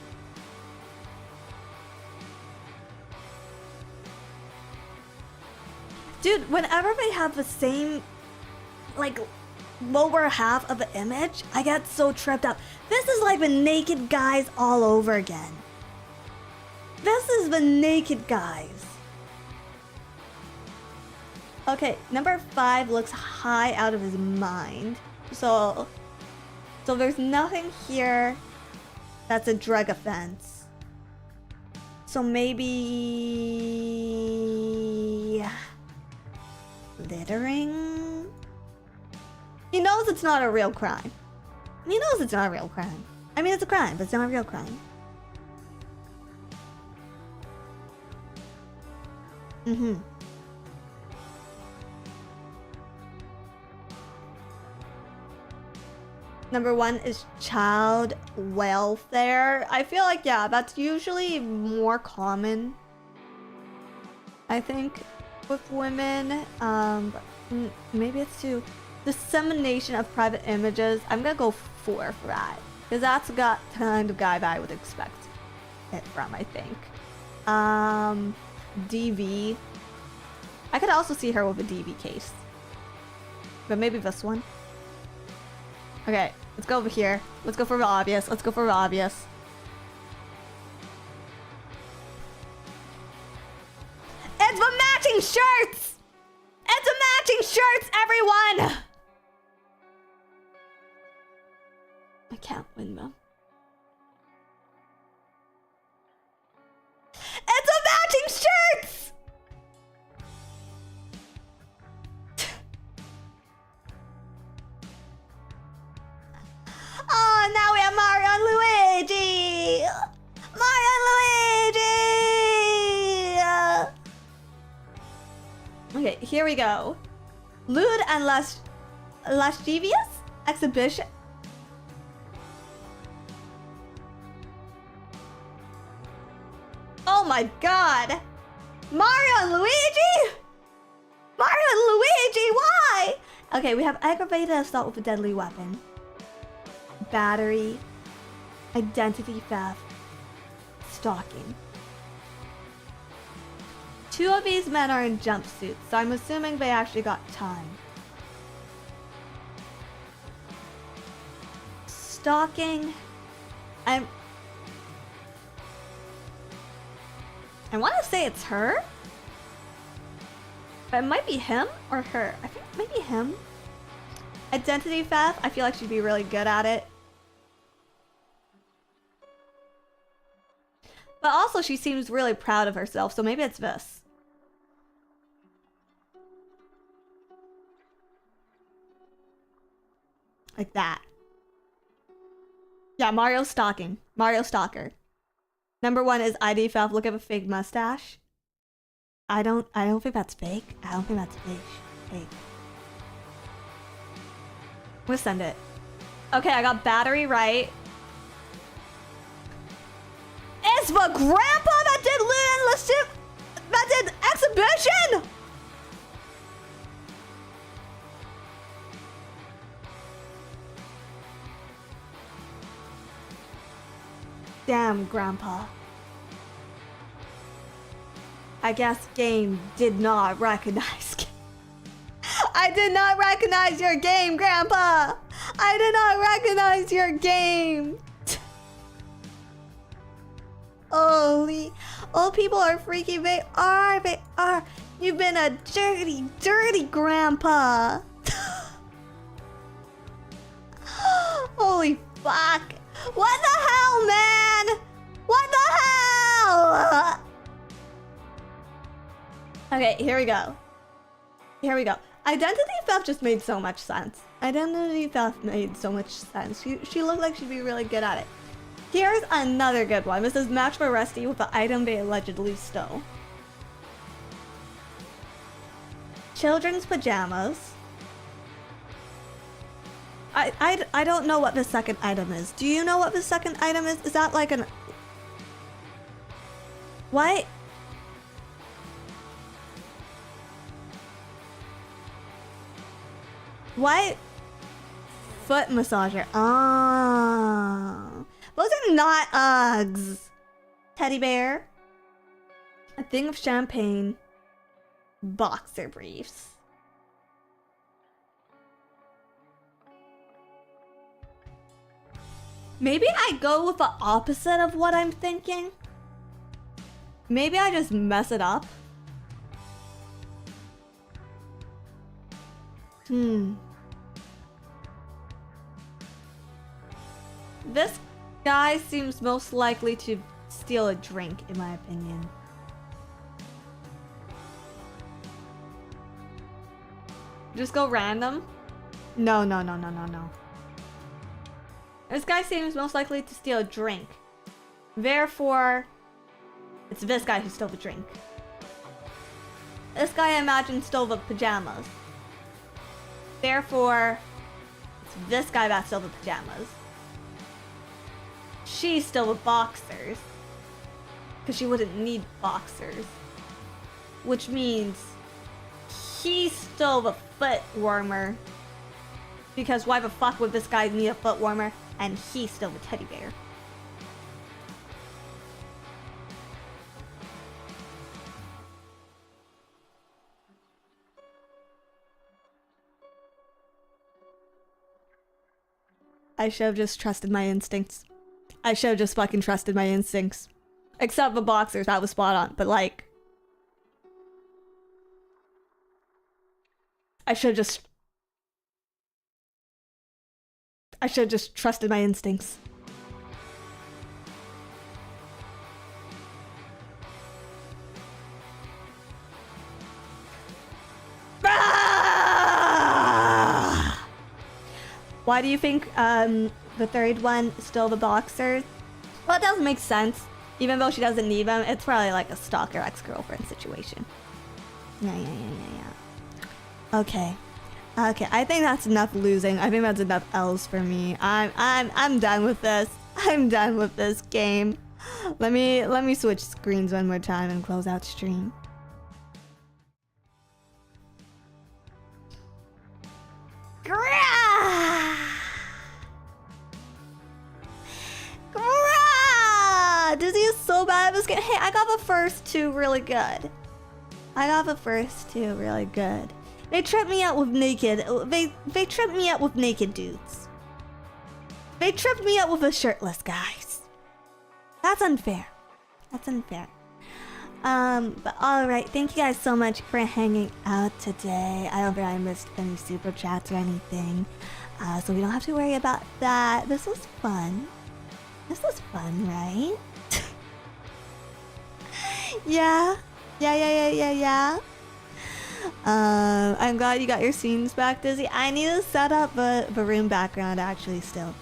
Dude, whenever they have the same, like, lower half of the image, I get so tripped up. This is like the naked guys all over again. This is the naked guys. Okay, number 5 looks high out of his mind. So there's nothing here that's a drug offense. So maybe littering? He knows it's not a real crime. He knows it's not a real crime. I mean, it's a crime, but it's not a real crime. Number 1 is child welfare. I feel like, yeah, that's usually more common, I think, with women. Maybe it's 2. Dissemination of private images. I'm gonna go 4 for that, because that's the kind of guy that I would expect it from, I think. DV. I could also see her with a DV case. But maybe this one. Okay, let's go over here. Let's go for the obvious. Let's go for the obvious. It's the matching shirts! It's the matching shirts, everyone! I can't win them. It's the matching shirts! Oh, now we have Mario and Luigi! Mario and Luigi! here we go. Lewd and lascivious exhibition. Oh my god! Mario and Luigi? Mario and Luigi, why? Okay, we have aggravated assault with a deadly weapon, battery, identity theft, stalking. 2 of these men are in jumpsuits, so I'm assuming they actually got time. Stalking. I want to say it's her, but it might be him or her. I think maybe him. Identity theft. I feel like she'd be really good at it. But also she seems really proud of herself, so maybe it's this. Like that. Yeah, Mario stalking. Mario stalker. Number 1 is ID theft. Look at a fake mustache. I don't think that's fake. I don't think that's fake. I'm gonna send it. Okay, I got battery right. It's the grandpa that did exhibition! Damn, grandpa. I guess game did not recognize. I did not recognize your game, grandpa! I did not recognize your game! Holy, old people are freaky. They are. You've been a dirty, dirty grandpa. Holy fuck. What the hell, man? What the hell? Okay, here we go. Here we go. Identity theft just made so much sense. Identity theft made so much sense. She looked like she'd be really good at it. Here's another good one. This is match for Rusty with the item they allegedly stole. Children's pajamas. I don't know what the second item is. Do you know what the second item is? Is that like an... What? What? Foot massager. Ah. Those are not Uggs. Teddy bear. A thing of champagne. Boxer briefs. Maybe I go with the opposite of what I'm thinking. Maybe I just mess it up. This guy seems most likely to steal a drink, in my opinion. Just go random? No. This guy seems most likely to steal a drink. Therefore, it's this guy who stole the drink. This guy, I imagine, stole the pajamas. Therefore, it's this guy that stole the pajamas. She stole the boxers. Because she wouldn't need boxers. Which means he stole the foot warmer. Because why the fuck would this guy need a foot warmer? And he stole the teddy bear. I should have just trusted my instincts. I should have just fucking trusted my instincts. Except the boxers, that was spot on. But like... I should have just trusted my instincts. Ah! Why do you think the third one stole the boxers? Well, it doesn't make sense. Even though she doesn't need them, it's probably like a stalker ex-girlfriend situation. Yeah. Okay. Okay, I think that's enough losing. I think that's enough L's for me. I'm done with this. I'm done with this game. Let me switch screens one more time and close out stream. Grah! Grah! Dizzy is so bad at this game. Hey, I got the first two really good. They tripped me out with naked. They tripped me out with naked dudes. They tripped me out with the shirtless guys. That's unfair. But alright, thank you guys so much for hanging out today. I hope I missed any super chats or anything. So we don't have to worry about that. This was fun. Right? Yeah. I'm glad you got your scenes back, Dizzy. I need to set up the room background actually still.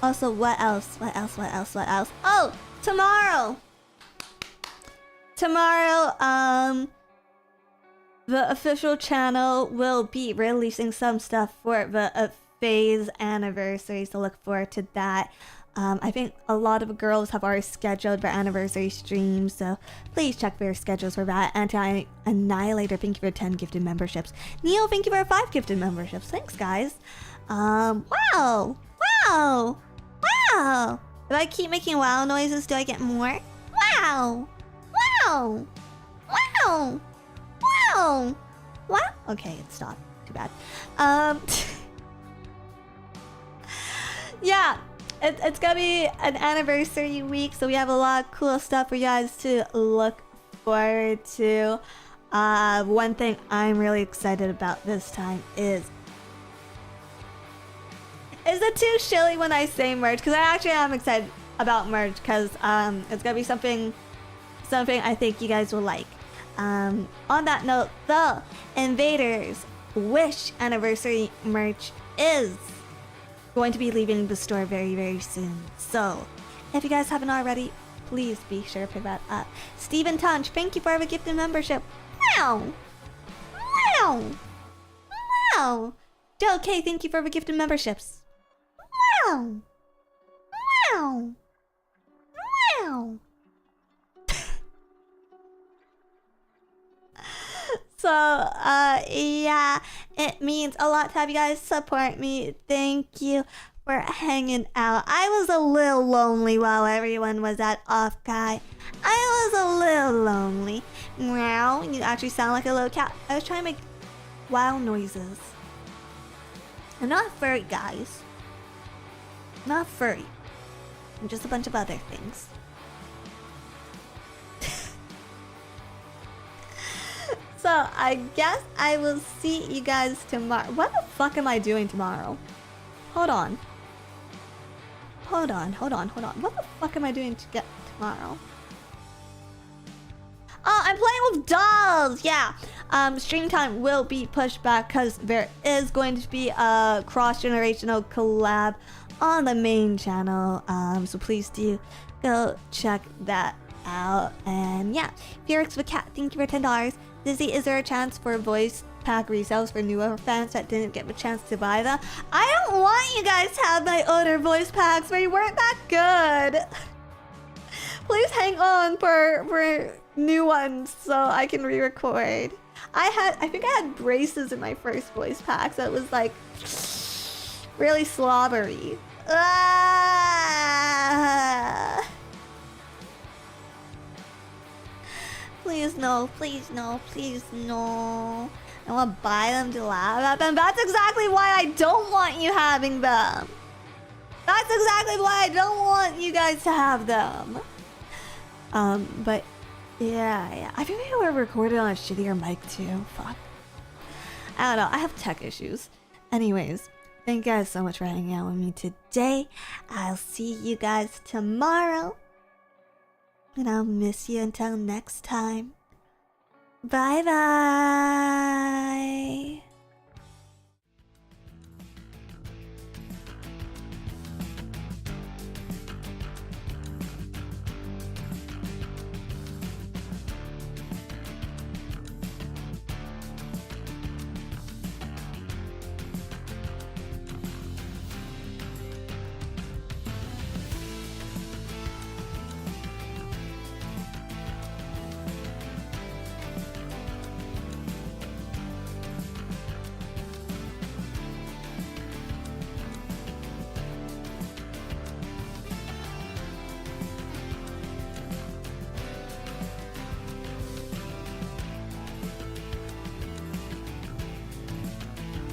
Also, what else? Oh, tomorrow, the official channel will be releasing some stuff for the phase anniversary, so look forward to that. I think a lot of girls have already scheduled their anniversary streams, so please check their schedules for that. Anti-Annihilator, thank you for 10 gifted memberships. Neil, thank you for 5 gifted memberships. Thanks, guys. Wow. If I keep making wow noises, do I get more? Wow. Okay, it stopped. Too bad. Yeah. It's gonna be an anniversary week, so we have a lot of cool stuff for you guys to look forward to. One thing I'm really excited about this time is it too shilly when I say merch? Because I actually am excited about merch, because it's gonna be something I think you guys will like. On that note, the Invaders Wish anniversary merch is going to be leaving the store very, very soon. So, if you guys haven't already, please be sure to pick that up. Steven Tunch, thank you for the gifted membership. Wow. Joe K, thank you for the gifted memberships. Wow. So, yeah, it means a lot to have you guys support me. Thank you for hanging out. I was a little lonely while everyone was at Off Guy. I was a little lonely. Meow, you actually sound like a little cat. I was trying to make wow noises. I'm not furry, guys. Not furry. I'm just a bunch of other things. So, I guess I will see you guys tomorrow. What the fuck am I doing tomorrow? Hold on. What the fuck am I doing to get tomorrow? Oh, I'm playing with dolls! Yeah. Stream time will be pushed back because there is going to be a cross-generational collab on the main channel. So please do go check that out. And yeah, Felix the Cat, thank you for $10. Dizzy, is there a chance for voice pack resales for newer fans that didn't get the chance to buy them? I don't want you guys to have my older voice packs. They weren't that good. Please hang on for new ones so I can re-record. I think I had braces in my first voice pack, so it was like really slobbery. Please no. I want to buy them to laugh at them. That's exactly why I don't want you having them. That's exactly why I don't want you guys to have them. But yeah. I think we were recorded on a shittier mic too. Fuck. I don't know. I have tech issues. Anyways, thank you guys so much for hanging out with me today. I'll see you guys tomorrow. And I'll miss you until next time. Bye bye.